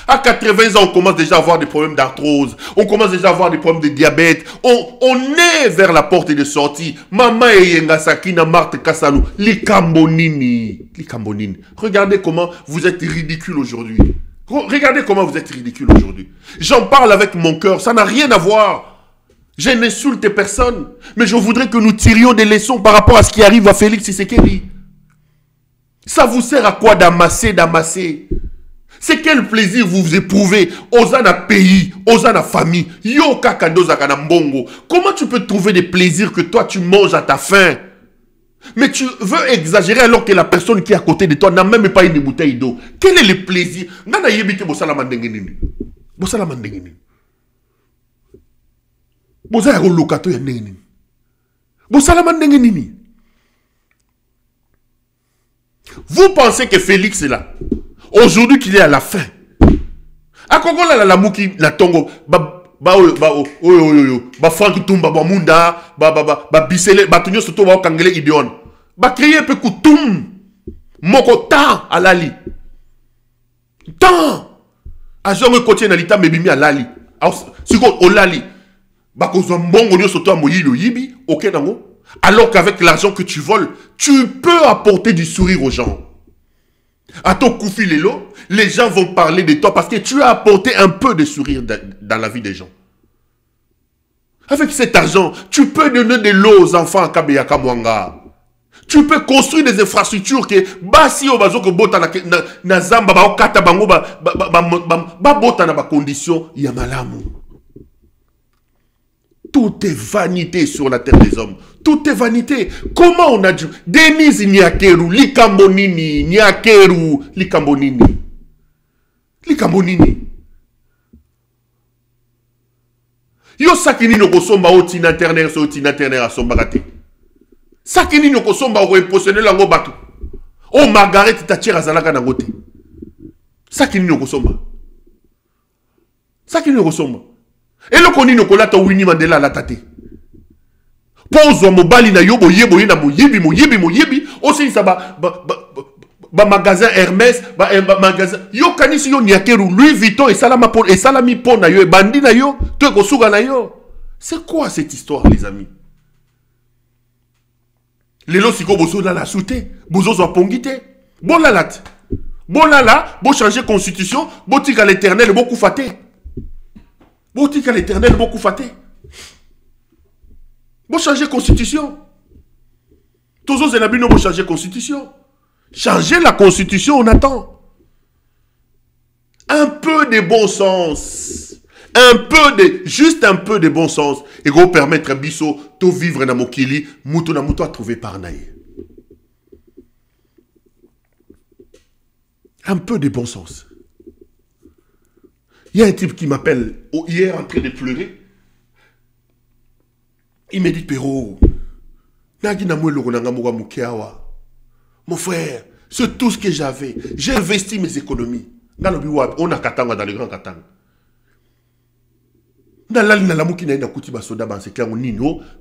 I: À 80 ans, on commence déjà à avoir des problèmes d'arthrose. On commence déjà à avoir des problèmes de diabète. On est vers la porte de sortie. Maman Yengasaki na Marthe Kassanou. Likambonini. Regardez comment vous êtes ridicule aujourd'hui. Regardez comment vous êtes ridicule aujourd'hui. J'en parle avec mon cœur. Ça n'a rien à voir. Je n'insulte personne. Mais je voudrais que nous tirions des leçons par rapport à ce qui arrive à Félix Tshisekedi. Ça vous sert à quoi d'amasser? C'est quel plaisir vous éprouvez aux ana pays, aux ana famille. Yo kakadoza kana mbongo. Comment tu peux trouver des plaisirs que toi tu manges à ta faim? Mais tu veux exagérer alors que la personne qui est à côté de toi n'a même pas une bouteille d'eau. Quel est le plaisir? Ngana yebite bosala mandenge nini. Bosala mandenge nini. Bosala lokato ya nini. Bosala mandenge nini. Vous pensez que Félix est là? Aujourd'hui qu'il est à la fin. A Kongola la mouki na tongo Frank Tumba Munda Bisele Batunyo Soto Kangele Ideon créer peu Koutoum Moko temps à Lali temps à Jean Côtier Nalita Mebimi à Lali Siko Olali Bakozo Mbongo Nyo Soto Moyilo Yibi ok nango. Alors qu'avec l'argent que tu voles, tu peux apporter du sourire aux gens. À ton Koufi Lelo, les gens vont parler de toi parce que tu as apporté un peu de sourire dans la vie des gens. Avec cet argent, tu peux donner de l'eau aux enfants à Kabeyaka Mwanga. Tu peux construire des infrastructures que basi obazo ko bota na zamba ba okata bango ba bota na ba condition ya malamu. Tout est vanité sur la terre des hommes. Tout est vanité. Comment on a dû... Denise Nyakeru, Likambonini, Nyakeru, Likambonini. Yo sakini no kosomba otina internet so otina internet a sombagate. Sakini no kosomba o imposionner lango batu. Oh Margaret Thatcher azalaka na ngote. Sakini no kosomba. Et le koni no kolata Winnie Mandela la tate. Pose mobali na yobo yebo na moyibi aussi ça ba magasin Hermès ba magasin yo kanisi yo Nyakeru Louis Vuitton et salami pon na yo et bandi na yo to ko suga na yo. C'est quoi cette histoire les amis? Lelo siko bozo la souté bozo zo pongité bon la lat bon la bo changer constitution bo tika l'éternel beaucoup faté. Boutique à l'éternel, beaucoup faté. Bon changer constitution. Tous les habits n'ont pas changé constitution. Changer la constitution, on attend. Un peu de bon sens. Juste un peu de bon sens. Et vous permettre à Bisso de vivre dans Mokili, Moutou à trouver par naïe. Un peu de bon sens. Il y a un type qui m'appelle hier en train de pleurer. Il me dit, Péro, mon frère, c'est tout ce que j'avais. J'ai investi mes économies. On a Katanga dans le Grand Katanga.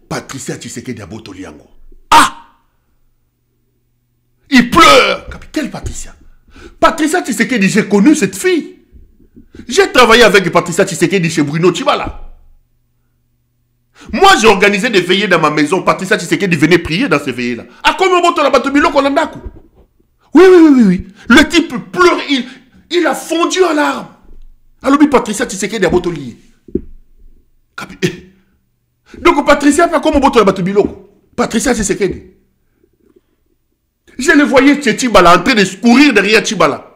I: Patricia Tshisekedi a Botoliango. Ah! Il pleure. Quelle Patricia? Patricia Tshisekedi, j'ai connu cette fille. J'ai travaillé avec Patricia Tshisekedi chez Bruno Tchibala. Moi, j'ai organisé des veillées dans ma maison. Patricia Tshisekedi venait prier dans ces veillées-là. À combien de temps Batobilo Kolandaku? Oui. Le type pleure, il a fondu en larmes. Alors, Patricia Tshisekedi a Botoli. Donc, Patricia, pas comme Botola Batobilo. Patricia Tshisekedi. Je le voyais chez Tchibala en train de courir derrière Tchibala.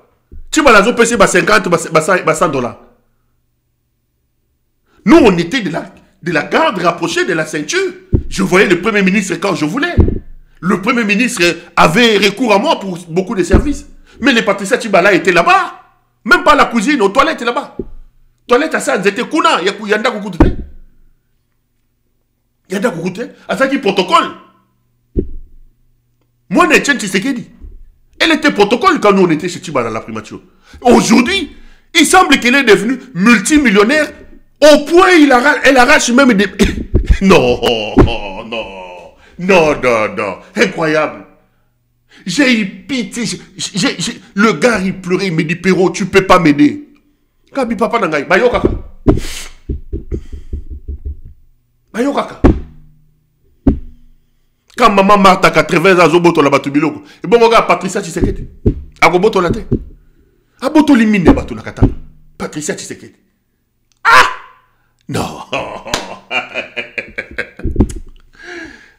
I: Tchibala a payé 50 $100. Nous, on était de la garde rapprochée de la ceinture. Je voyais le Premier ministre quand je voulais. Le Premier ministre avait recours à moi pour beaucoup de services. Mais les Patricia Tchibala étaient là-bas. Même pas la cuisine, aux toilettes là-bas. Toilettes à ça, elles étaient kuna. Yanda Koukoute. Yanda Koukoute. À ça qui protocole. Moi, Netchen Tshisekedi. Elle était protocole quand nous on était chez Tchibala la primature. Aujourd'hui, il semble qu'elle est devenue multimillionnaire au point elle arrache même des... Non. Incroyable. J'ai eu pitié. Le gars, il pleurait, il me dit, Péro, tu peux pas m'aider. Kabi papa nangai, bayo kaka. Bayo kaka. Quand maman Martha 80 ans zoboto la batu biloko. Et bon regarde Patricia Tshisekedi. Agoboto la te. Aboto limine batu nakata. Patricia Tshisekedi. Ah! Non.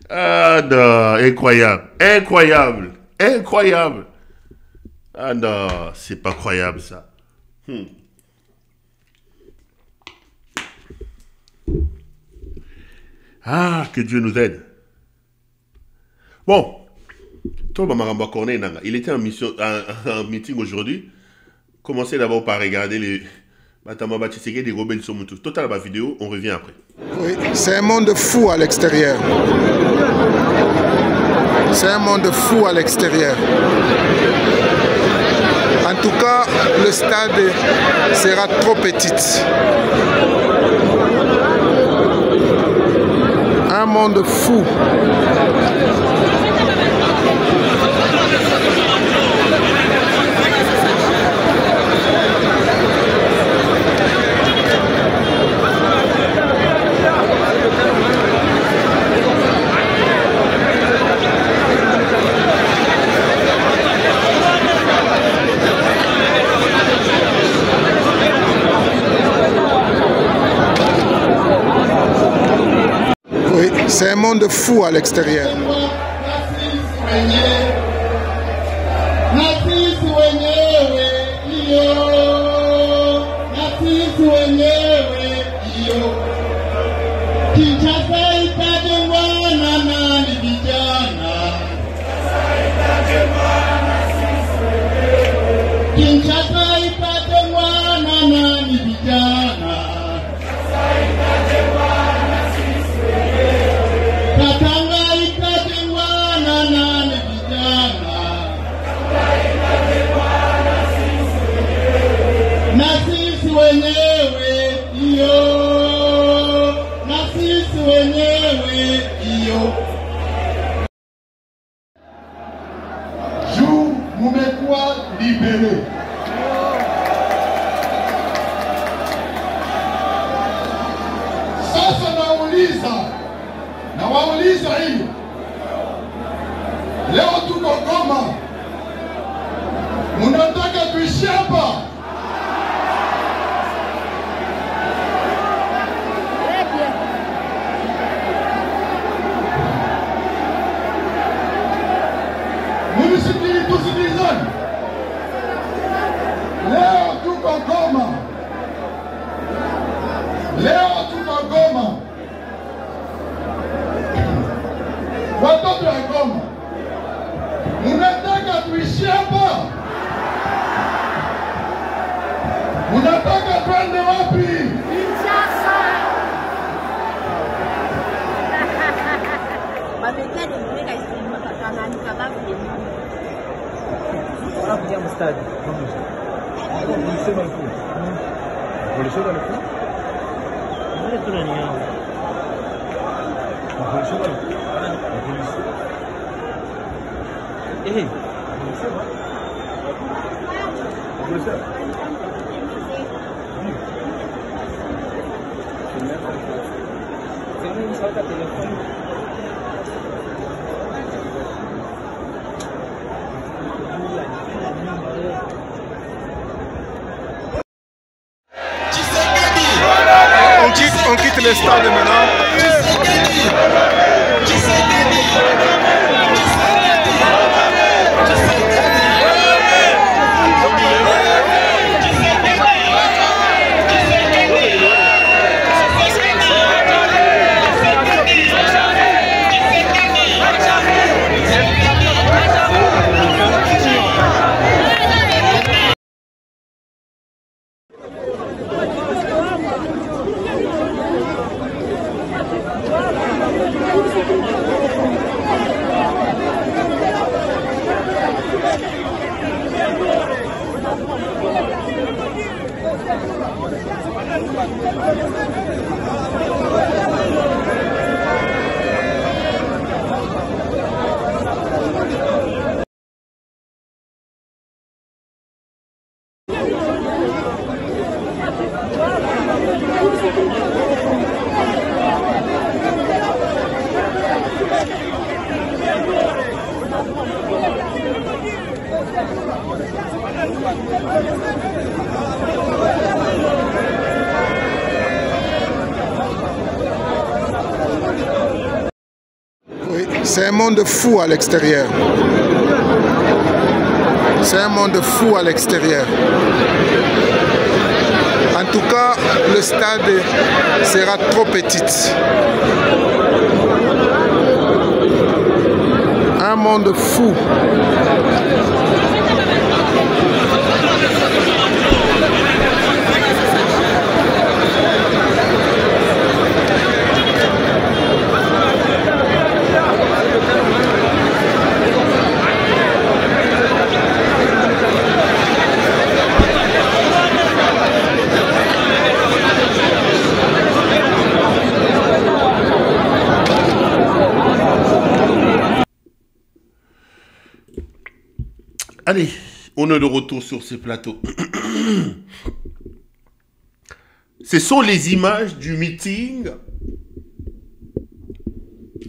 I: Ah non, incroyable. Incroyable. Incroyable. Ah non, c'est pas croyable ça. Ah, que Dieu nous aide. Bon, il était en meeting aujourd'hui. Commencez d'abord par regarder les des rebelles sur Moutou. Total la vidéo, on revient après.
J: Oui, c'est un monde fou à l'extérieur. C'est un monde fou à l'extérieur. En tout cas, le stade sera trop petit. Un monde fou. Oui, c'est un monde fou à l'extérieur.
K: Jour mumekuwa libéré. Sasa nawauliza hiyo. Leo tuko Goma. Munataka tuishi hapa? Tusikilizane. Leo tuko Goma. Leo tuko Goma. Watoto wa Goma, munataka tuishi hapa? Munataka twende wapi? Kinshasa. On quitte le stade maintenant.
J: C'est un monde fou à l'extérieur. C'est un monde fou à l'extérieur. En tout cas, le stade sera trop petit. Un monde fou.
I: Allez, on est de retour sur ce plateau. Ce sont les images du meeting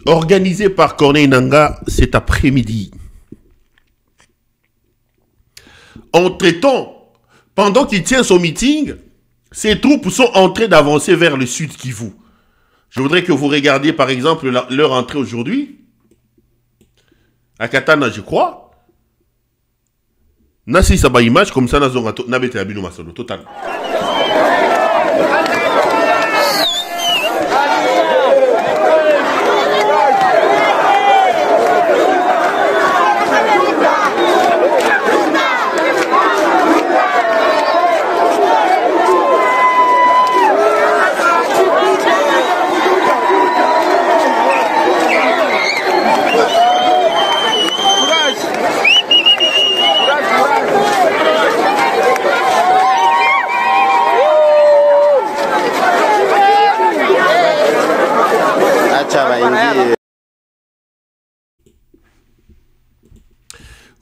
I: organisé par Corneille Nangaa cet après-midi. Entre-temps, pendant qu'il tient son meeting, ses troupes sont en train d'avancer vers le sud Kivu. Je voudrais que vous regardiez par exemple leur entrée aujourd'hui. À Katana, je crois. Nasi saba image comme ça na bete abino masolo total.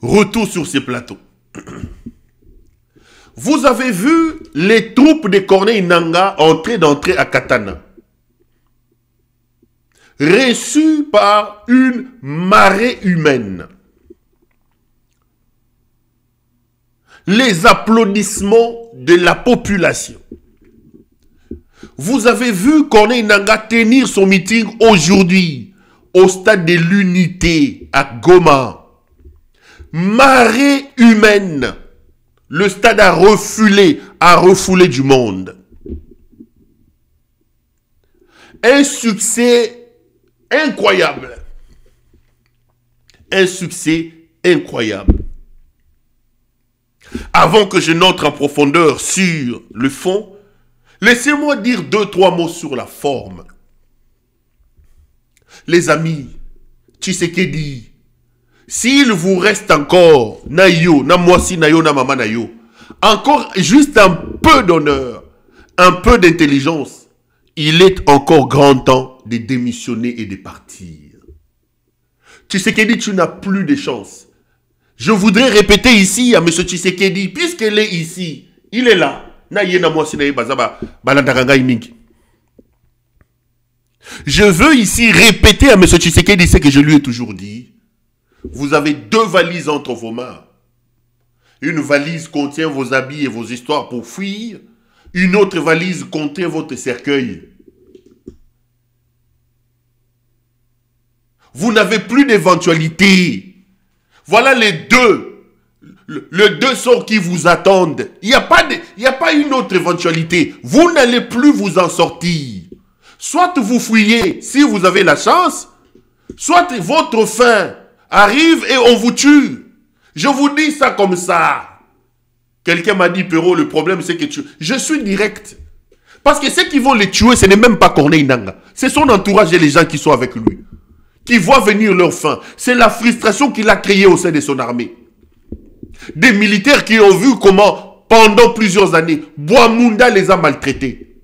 I: Retour sur ces plateaux. Vous avez vu les troupes de Corneille Nangaa d'entrer à Katana. Reçues par une marée humaine. Les applaudissements de la population. Vous avez vu Corneille Nangaa tenir son meeting aujourd'hui au stade de l'Unité à Goma. Marée humaine. Le stade a refoulé du monde. Un succès incroyable. Un succès incroyable. Avant que je n'entre en profondeur sur le fond, laissez-moi dire 2-3 mots sur la forme. Les amis, Tshisekedi, s'il vous reste encore, nayo, na mwasi nayo, na mama nayo, encore juste un peu d'honneur, un peu d'intelligence, il est encore grand temps de démissionner et de partir. Tshisekedi, tu n'as plus de chance. Je voudrais répéter ici à M. Tshisekedi, puisqu'il est ici, il est là. Je veux ici répéter à M. Tshisekedi ce que je lui ai toujours dit. Vous avez 2 valises entre vos mains. Une valise contient vos habits et vos histoires pour fuir. Une autre valise contient votre cercueil. Vous n'avez plus d'éventualité. Voilà les deux sorts qui vous attendent. Il n'y a pas une autre éventualité. Vous n'allez plus vous en sortir. Soit vous fuyez si vous avez la chance, soit votre fin arrive et on vous tue. Je vous dis ça comme ça. Quelqu'un m'a dit, Perrault, le problème c'est que je suis direct. Parce que ceux qui vont les tuer, ce n'est même pas Corneille Nangaa. C'est son entourage et les gens qui sont avec lui. Qui voient venir leur fin. C'est la frustration qu'il a créée au sein de son armée. Des militaires qui ont vu comment, pendant plusieurs années, Bouamunda les a maltraités.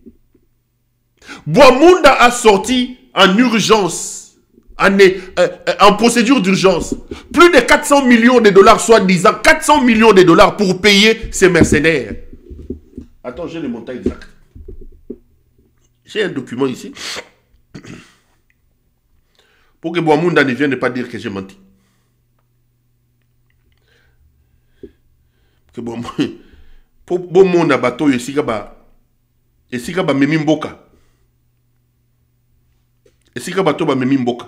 I: Bouamunda a sorti en urgence, en procédure d'urgence, plus de 400 millions de dollars, soi-disant 400 millions de dollars pour payer ses mercenaires. Attends, j'ai le montant exact. J'ai un document ici. Pour que Bouamunda ne vienne pas dire que j'ai menti. Que pour bon na bateau esika ba memi mboka. Esika bateau ba memi mboka.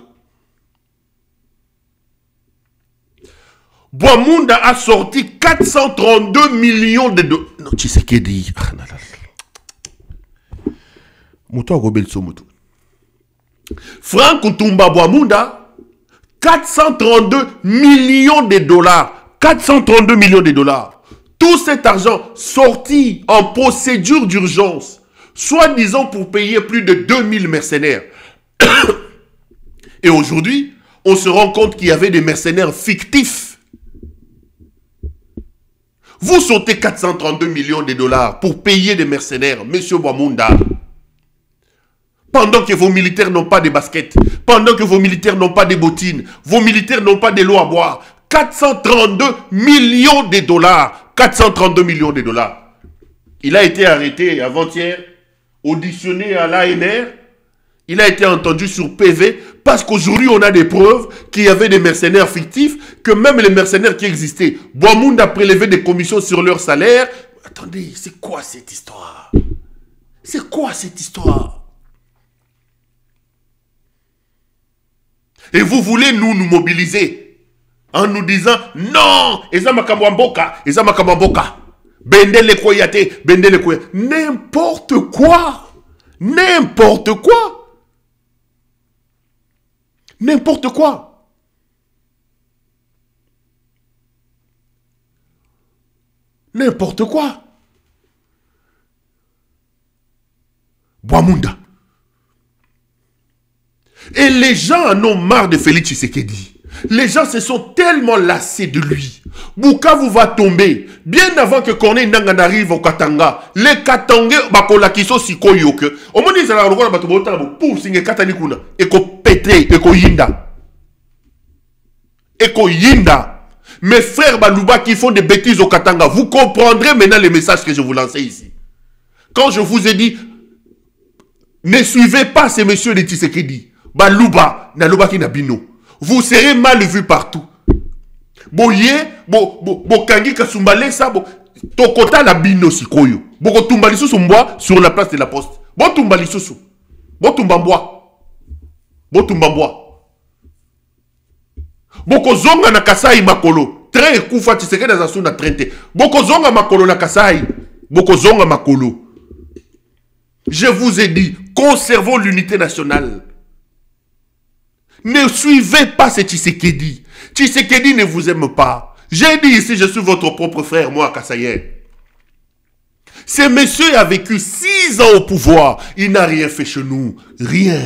I: Boamunda a sorti 432 millions de dollars. Non, tu sais qu'il dit. Franck Ntumba Boamunda, 432 millions de dollars. 432 millions de dollars. Tout cet argent sorti en procédure d'urgence, soi-disant pour payer plus de 2000 mercenaires. Et aujourd'hui, on se rend compte qu'il y avait des mercenaires fictifs. Vous sortez 432 millions de dollars pour payer des mercenaires, monsieur Boamunda. Pendant que vos militaires n'ont pas de baskets, pendant que vos militaires n'ont pas de bottines, vos militaires n'ont pas de l'eau à boire. 432 millions de dollars. 432 millions de dollars. Il a été arrêté avant-hier, auditionné à l'ANR. Il a été entendu sur PV parce qu'aujourd'hui on a des preuves qu'il y avait des mercenaires fictifs, que même les mercenaires qui existaient, Boamunda a prélevé des commissions sur leur salaire. Attendez, c'est quoi cette histoire? C'est quoi cette histoire? Et vous voulez nous mobiliser en nous disant non, n'importe quoi. N'importe quoi. N'importe quoi. N'importe quoi. Boamunda. Et les gens en ont marre de Félix Tshisekedi. Les gens se sont tellement lassés de lui. Bukavu va tomber. Bien avant que Corneille Nangaa n'arrive au Katanga. Les Katangais, bakola kiso sikoyo ke. Au moins, ils ont le droit pour signer Katanikuna. Eko pété, eko yinda. Eko yinda. Mes frères Baluba qui font des bêtises au Katanga, vous comprendrez maintenant les messages que je vous lançais ici. Quand je vous ai dit, ne suivez pas ces messieurs de Tshisekedi. Baluba, Naluba ki nabino. Vous serez mal vu partout. Boye, kangi kasumbale sa, tokota la bino sikoyo. Boko tumbali susu mboa sur la place de la poste. Bo tumbali susu. Bo tumbamboa. Bo tumbamboa. Boko zonga na Kasai makolo. Train kufa Tshisekedi na zasu na trente. Boko zonga makolo na Kasai. Boko zonga makolo. Je vous ai dit, conservons l'unité nationale. Ne suivez pas ce Tshisekedi. Tshisekedi ne vous aime pas. J'ai dit ici, je suis votre propre frère, moi, Kassaïen. Ce monsieur a vécu 6 ans au pouvoir. Il n'a rien fait chez nous. Rien.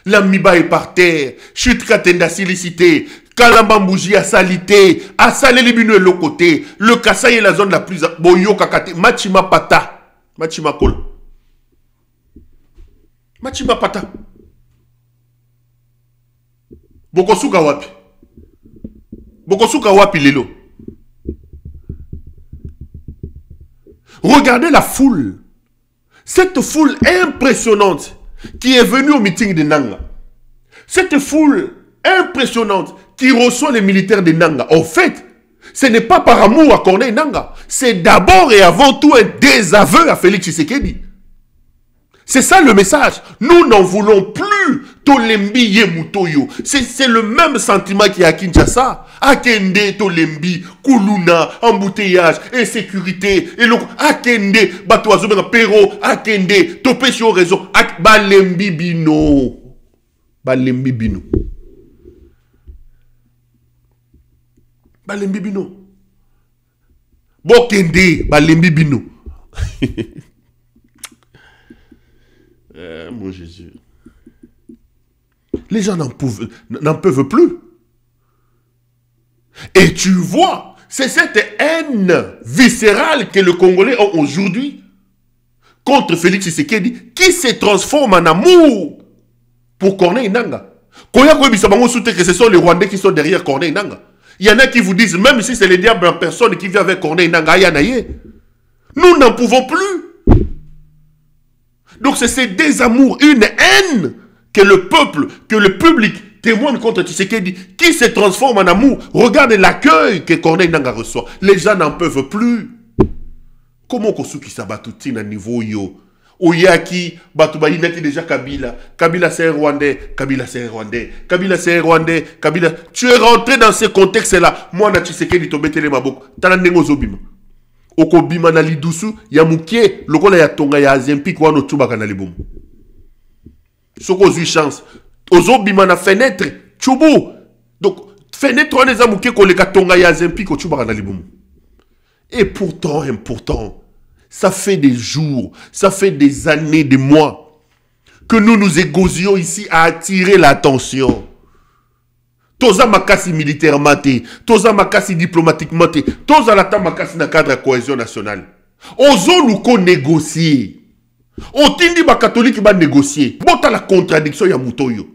I: L'Amiba est par terre. Chute Katenda silicité. Kalambambouji a salité. A salé les binous de l'autre côté. Le Kasaï est la zone la plus... Boyo Kakate. Machima Pata. Machima Kol. Machima Pata. Bokosuka wapi. Bokosuka wapi lelo. Regardez la foule. Cette foule impressionnante qui est venue au meeting de Nangaa. Cette foule impressionnante qui reçoit les militaires de Nangaa. En fait, ce n'est pas par amour à Corneille Nangaa. C'est d'abord et avant tout un désaveu à Félix Tshisekedi. C'est ça le message. Nous n'en voulons plus. Tolembi Yemutoyo. C'est le même sentiment qu'il y a à Kinshasa. Akende, Tolembi, Kuluna, embouteillage, insécurité. Et le Akende, Batoazo, Pero, Akende, Topesio réseau. Balembi Bino. Balembi Bino. Balembi Bino. Bokende, Balembi Bino. Mon Jésus. Les gens n'en peuvent plus. Et tu vois, c'est cette haine viscérale que les Congolais ont aujourd'hui contre Félix Tshisekedi qui se transforme en amour pour Corneille Nangaa. Que ce sont les Rwandais qui sont derrière Corneille Nangaa. Il y en a qui vous disent, même si c'est les diables en personne qui vient avec Corneille Nangaa, nous n'en pouvons plus. Donc c'est ce désamour, une haine que le peuple, que le public témoigne contre Tshisekedi, qui se transforme en amour. Regardez l'accueil que Corneille Nangaa reçoit. Les gens n'en peuvent plus. Comment Kosuki Sabatuti na niveau yo? Oyaki, Batouba, il était déjà Kabila. Kabila c'est un Rwandais. Kabila c'est un Rwandais. Kabila c'est un Rwandais. Kabila. Tu es rentré dans ce contexte-là. Moi, na Tshisekedi to betele maboko. Tala nengo zobima. Oko bima na lidusu, ya mukie, lokola ya tonga ya azempi kwa no tubaka na libumu. Soko zui chance. Ozo bima na fenêtre, chubu. Donc, fenêtre on eza mukie ko leka tonga ya azempi ko tubaka na libumu. Et pourtant, ça fait des jours, ça fait des années, des mois que nous nous égosions ici à attirer l'attention. Toza makasi militairement, toza makasi diplomatiquement, toza lata makasi na cadre de cohésion nationale. Ozo luko négocier. Otindi ba catholique ba négocier. Bota la contradiction ya mutoyo.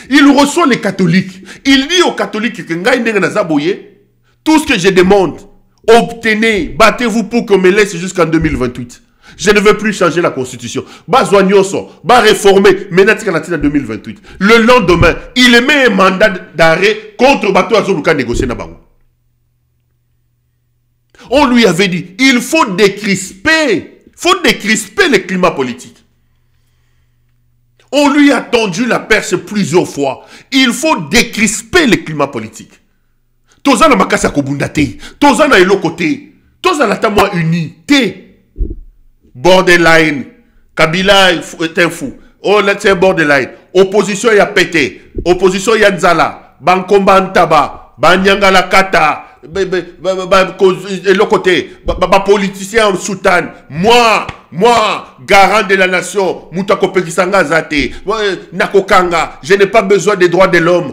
I: Il reçoit les catholiques. Il dit aux catholiques que ngai ndenge na zaboye, tout ce que je demande, obtenez, battez-vous pour qu'on me laisse jusqu'en 2028. Je ne veux plus changer la constitution. Bazouagnoso, ba réformer, maintenant en 2028. Le lendemain, il émet un mandat d'arrêt contre Bato Azoluka négocier na bango. On lui avait dit, il faut décrisper le climat politique. On lui a tendu la perche plusieurs fois. Il faut décrisper le climat politique. Tozana makasa kobundate, tozana elokote, tozana tamwa unité. Borderline, Kabila est un fou. Oh là c'est borderline. Opposition ya pété, opposition ya nzala, bankomba ntaba, banyanga la kata, elokote, politicien en soutane. Moi, garant de la nation, Moutako Pekisanga Zate, Nakokanga, je n'ai pas besoin des droits de l'homme.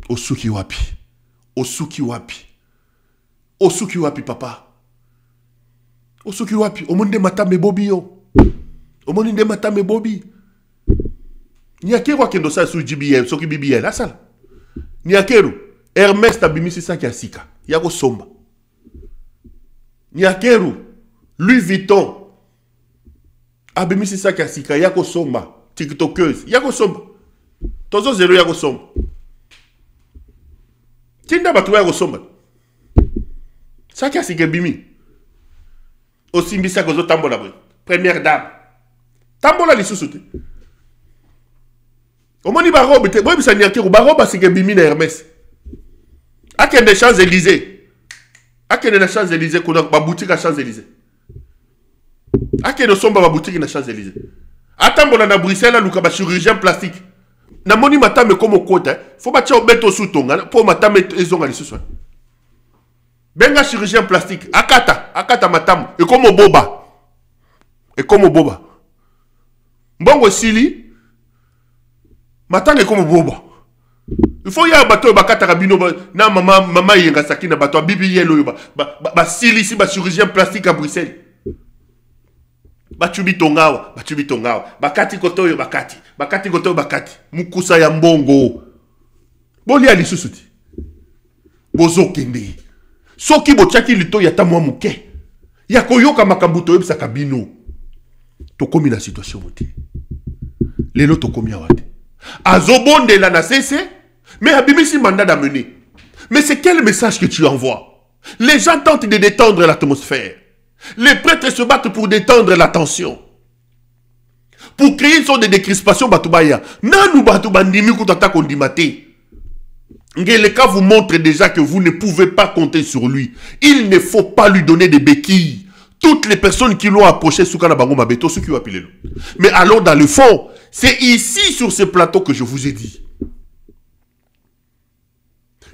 I: Osuki wapi. Osuki wapi. Osuki wapi, papa. Osuki wapi. Omonde matame bobi yo. Omonde matame bobi. Niakeru akendo sa su JBL, soki BBL, la sala. Niakeru, Hermès tabimisi sa kiasika. Yako somba. Niakeru, Louis Vuitton. Abimisi sa kiasika, yako somba. TikTokeuse, yako somba. Tozo zero yako somba. Kinda batuwa yako somba. Sa kiasika bimi. Osimbisa kozo tambola bwe. Première dame. Tambola lisusu te. Omoni ba robe te. Boy bisa nyakiru ba robe asike bimi na Hermès. Akende Champs-Élysées. Akende na Champs-Élysées kuna ba boutique à Champs-Élysées. Akende somba ba boutique na Champs-Élysées. Atambola na Bruxelles luka ba chirurgien plastique. Na moni matame comme kota. Faut ba tia obeto sutonga pour matame ezonga lisusu. Benga chirurgien plastique, akata matamu, et comme boba. Mbongo sili, matang et comme boba. Il faut y avoir bateau bakata rabino na mama yenga sakina bateau bibi yelo ba sili si ba chirurgien plastique à Bruxelles. Bachubi tongawa, bakati kotoyo bakati, mukusa ya mbongo. Boli ali susuti. Bozo kende. Soki bochaki lito ya tamwa muke. Ya koyoka makambuto yebisa kabino. Tokomi na situation moté. Lelo tokomi awate. Azobonde la na cesse, mais abimisi mandat d'amener. Mais c'est quel message que tu envoies? Les gens tentent de détendre l'atmosphère. Les prêtres se battent pour détendre la tension. Pour créer une sorte de décrispation batubaya. Nanu batubandimi kutata kondimate. Ngeleka vous montre déjà que vous ne pouvez pas compter sur lui. Il ne faut pas lui donner des béquilles. Toutes les personnes qui l'ont approché, mais alors dans le fond, c'est ici sur ce plateau que je vous ai dit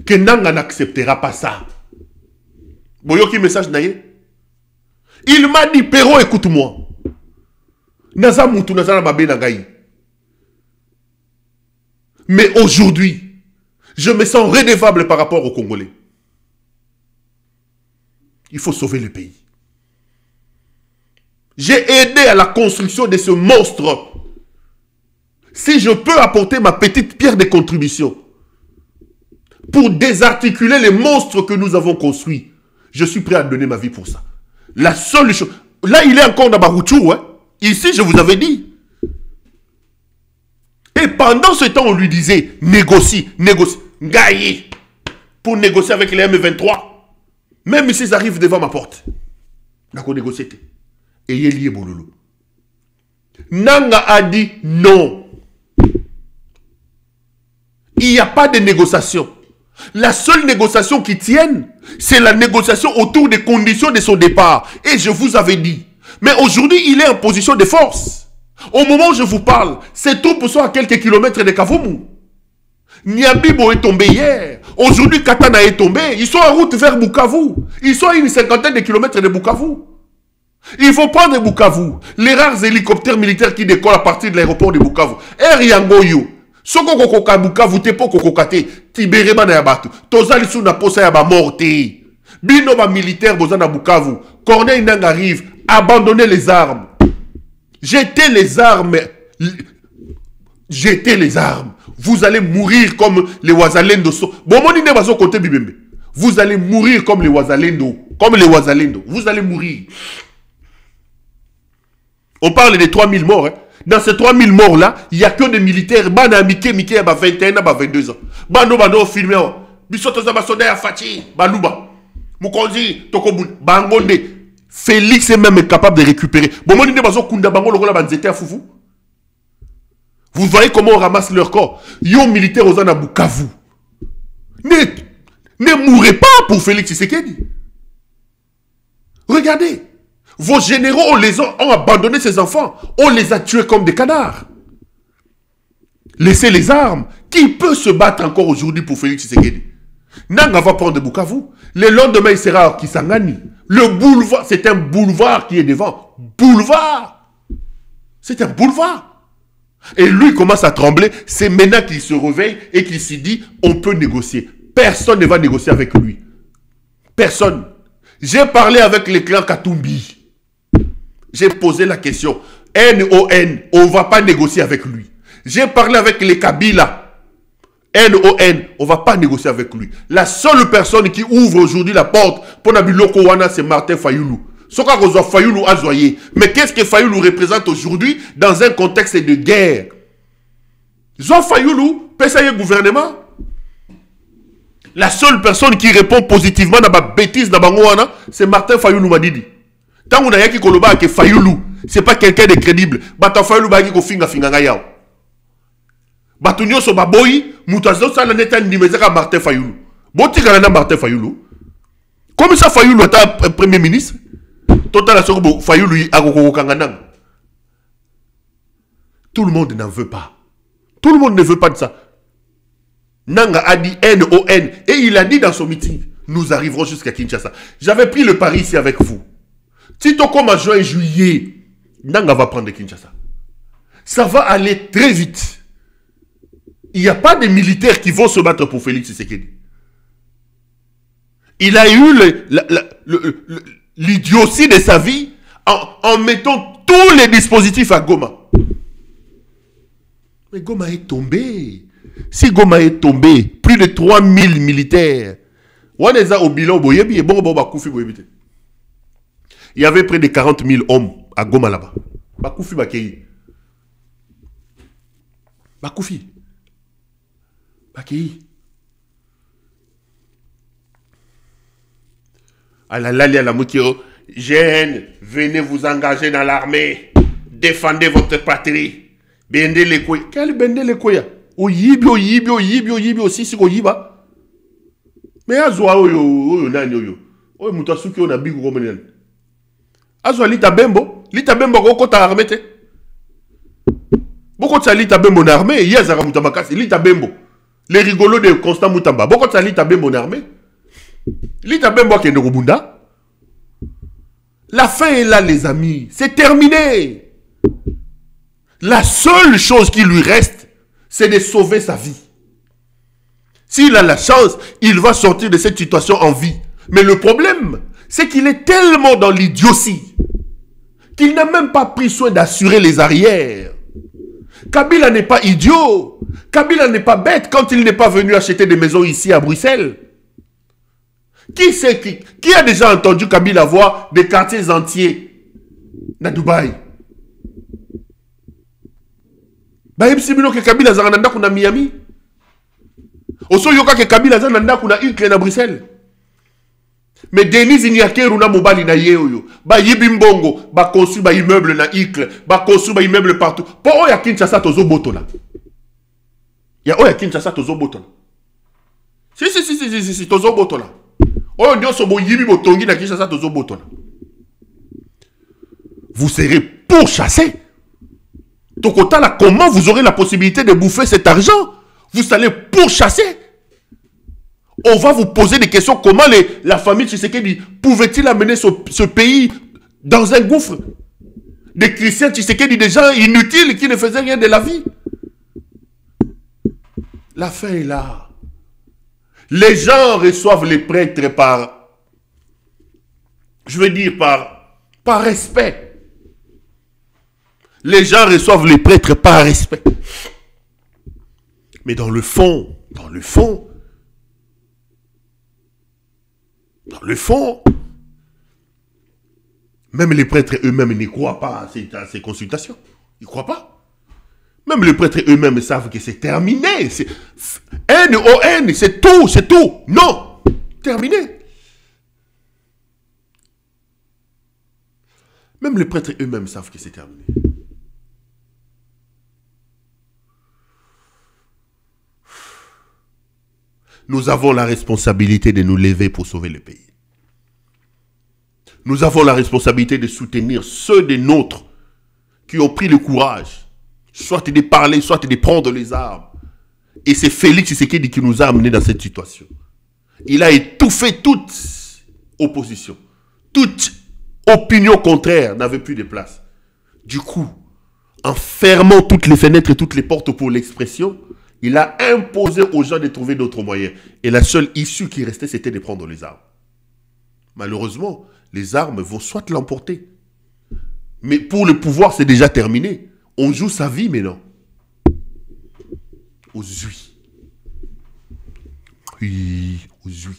I: que Nanga n'acceptera pas ça. Boyoki message naye. Il m'a dit, Péro, écoute-moi. Naza mutu naza na babe nangai. Mais aujourd'hui, je me sens redevable par rapport aux Congolais. Il faut sauver le pays. J'ai aidé à la construction de ce monstre. Si je peux apporter ma petite pierre de contribution pour désarticuler les monstres que nous avons construits, je suis prêt à donner ma vie pour ça. La seule chose... Là, il est encore dans Barouchou. Hein? Ici, je vous avais dit. Et pendant ce temps, on lui disait, négocie. Gaïe. Pour négocier avec les M23. Même s'ils arrivent devant ma porte. D'accord, négocier. et Yélié Bololo. Nanga a dit non. Il n'y a pas de négociation. La seule négociation qui tienne, c'est la négociation autour des conditions de son départ. Et je vous avais dit. Mais aujourd'hui, il est en position de force. Au moment où je vous parle, ses troupes sont à quelques kilomètres de Kavumu. Niabibo est tombé hier. Aujourd'hui, Katana est tombé. Ils sont en route vers Bukavu. Ils sont à une cinquantaine de kilomètres de Bukavu. Il faut prendre Bukavu. Les rares hélicoptères militaires qui décollent à partir de l'aéroport de Bukavu. Air Yangoyo. Soko kokoka Bukavu te po kokokate. Tibereba na yabatu. Tozali sou na posa yaba morte. Bino ba militaire bozana Bukavu. Corneille Nang arrive. Abandonnez les armes. Jetez les armes. Jetez les armes. Vous allez mourir comme les Wazalendo. Vous allez mourir comme les Wazalendo. Comme les Wazalendo. Vous allez mourir. On parle des 3000 morts. Hein. Dans ces 3000 morts-là, il n'y a que des militaires. Bana Mike, Mike, 21 ans, 22 ans. Bano, filmé. Bisoto Zabasode à Fati. Baluba. Mukonzi, Tokobun. Bangonde. Félix est même capable de récupérer. Vous voyez comment on ramasse leur corps. Yon militaire aux à Bukavu. Ne mourrez pas pour Félix Tshisekedi. Regardez. Vos généraux ont abandonné ces enfants. On les a tués comme des canards. Laissez les armes. Qui peut se battre encore aujourd'hui pour Félix Tshisekedi? Nanga va prendre Bukavu. Le lendemain, il sera à Kisangani. Le boulevard, c'est un boulevard qui est devant. Boulevard. C'est un boulevard. Et lui commence à trembler. C'est maintenant qu'il se réveille et qu'il s'y dit, on peut négocier. Personne ne va négocier avec lui. Personne. J'ai parlé avec les clans Katumbi. J'ai posé la question. N-O-N, on ne va pas négocier avec lui. J'ai parlé avec les Kabila. N-O-N, on ne va pas négocier avec lui. La seule personne qui ouvre aujourd'hui la porte pour Nabiloko Wana, c'est Martin Fayoulou. Soka Rozo Fayoulou a zoyé. Mais qu'est-ce que Fayoulou représente aujourd'hui dans un contexte de guerre? Zo Fayoulou, pèse gouvernement. La seule personne qui répond positivement à ma bêtise dans Wana, c'est Martin Fayoulou Madidi. Tant qu'on a yaki koloba que Fayoulou, c'est pas quelqu'un de crédible. Bata Fayoulou ba yaki ko finga ngayao. Batunyo so baboyi, mutazo sa la neta ndimezeka Martin Fayoulou. Boti kana Martin Fayoulou. Comme ça Fayoulou est premier ministre. Total la soko Fayoulou akoko kanganang. Tout le monde n'en veut pas. Tout le monde ne veut pas de ça. Nanga a dit N-O-N et il a dit dans son meeting, nous arriverons jusqu'à Kinshasa. J'avais pris le pari ici avec vous. Si tu comme en juin et juillet, Nanga va prendre Kinshasa. Ça va aller très vite. Il n'y a pas de militaires qui vont se battre pour Félix Tshisekedi. Il a eu l'idiotie de sa vie en mettant tous les dispositifs à Goma. Mais Goma est tombé. Si Goma est tombé, plus de 3000 militaires. Il y avait près de 40 000 hommes à Goma là-bas. Bakoufi Bakei. Bakoufi. Bakei. À la Moukiro. Jeunes, venez vous engager dans l'armée. Défendez votre patrie. Bende les koya. Quel bende les koya? Oyibi, aussi si koyiba. Mais azwa oyo nani oyo. Oyo mutasuki ona bigu komenel. Azwa lita bembo koko ta armée te. Boko tsa lita bembo na armée, yazara mutabakasi lita bembo. Les rigolos de Constant Moutamba. Boko tsa lita bembo na armée. Lita bembo kende kobunda. La fin est là les amis, c'est terminé. La seule chose qui lui reste, c'est de sauver sa vie. S'il a la chance, il va sortir de cette situation en vie. Mais le problème, c'est qu'il est tellement dans l'idiotie qu'il n'a même pas pris soin d'assurer les arrières. Kabila n'est pas idiot. Kabila n'est pas bête quand il n'est pas venu acheter des maisons ici à Bruxelles. Qui a déjà entendu Kabila voir des quartiers entiers dans Dubaï? Que Kabila zananda kuna Miami. Oso yoka que Kabila zananda kuna Ukle na Bruxelles. Mais Denise Nyakeru na mobali na yeoyo. Ba yibimbongo, ba construit ba immeuble na Ikle, ba construit ba immeuble partout. Pour oya Kinshasa tozo botola. Ya oya Kinshasa tozo botola. Si, tozo botola. Oyo nyonso bo yibi botongi na Kinshasa tozo botola. Vous serez pourchassés. Tokotala, comment vous aurez la possibilité de bouffer cet argent? Vous allez pourchasser. On va vous poser des questions. Comment la famille Tshisekedi pouvait-il amener ce pays dans un gouffre? Des chrétiens Tshisekedi, des gens inutiles qui ne faisaient rien de la vie. La fin est là. Les gens reçoivent les prêtres par, je veux dire, par respect. Les gens reçoivent les prêtres par respect. Mais dans le fond, même les prêtres eux-mêmes n'y croient pas à ces consultations. Ils ne croient pas. Même les prêtres eux-mêmes savent que c'est terminé. N-O-N, c'est tout. Non, terminé. Même les prêtres eux-mêmes savent que c'est terminé. Nous avons la responsabilité de nous lever pour sauver le pays. Nous avons la responsabilité de soutenir ceux des nôtres qui ont pris le courage, soit de parler, soit de prendre les armes. Et c'est Félix Tshisekedi qui nous a amenés dans cette situation. Il a étouffé toute opposition. Toute opinion contraire n'avait plus de place. Du coup, en fermant toutes les fenêtres et toutes les portes pour l'expression, il a imposé aux gens de trouver d'autres moyens. Et la seule issue qui restait, c'était de prendre les armes. Malheureusement, les armes vont soit l'emporter. Mais pour le pouvoir, c'est déjà terminé. On joue sa vie maintenant. Aux huiles. Oui, aux huiles.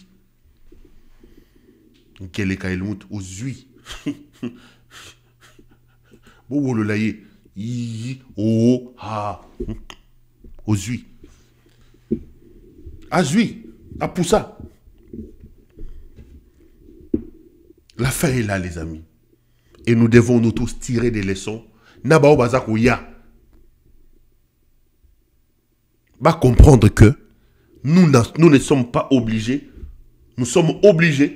I: Quel est Kaelmout? Aux huiles. Bon, le laïe. Oh, ah. Aux huiles. À Zui, à Poussa. La fin est là, les amis. Et nous devons nous tous tirer des leçons. Nabao Bazakouya. Va comprendre que nous ne sommes pas obligés. Nous sommes obligés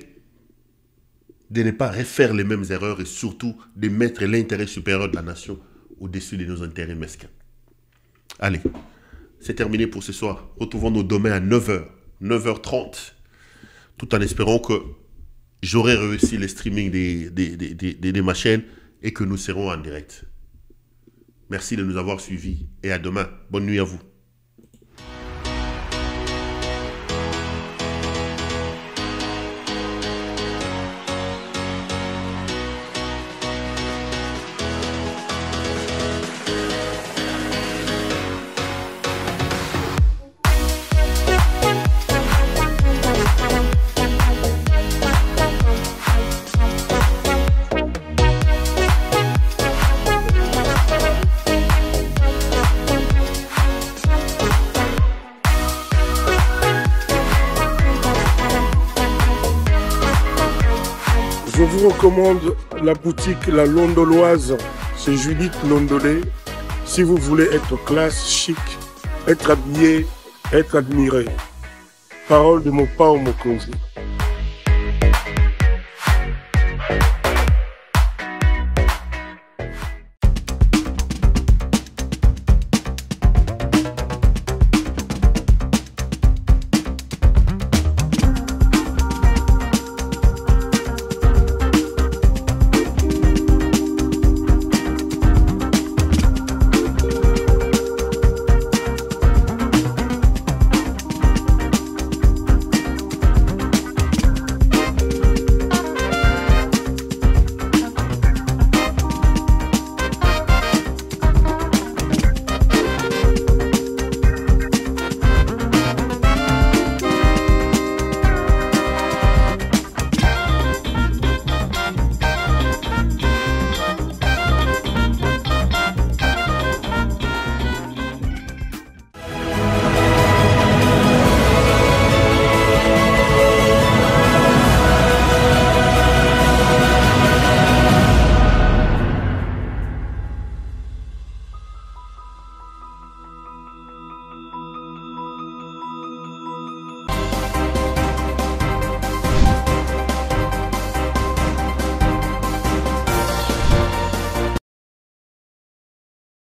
I: de ne pas refaire les mêmes erreurs et surtout de mettre l'intérêt supérieur de la nation au-dessus de nos intérêts mesquins. Allez. C'est terminé pour ce soir. Retrouvons-nous demain à 9h, 9h30. Tout en espérant que j'aurai réussi le streaming de ma chaîne et que nous serons en direct. Merci de nous avoir suivis et à demain. Bonne nuit à vous.
A: Je vous recommande la boutique La Londoloise. C'est Judith Londolé. Si vous voulez être classe, chic, être habillé, être admiré. Parole de mon père Mokonzi.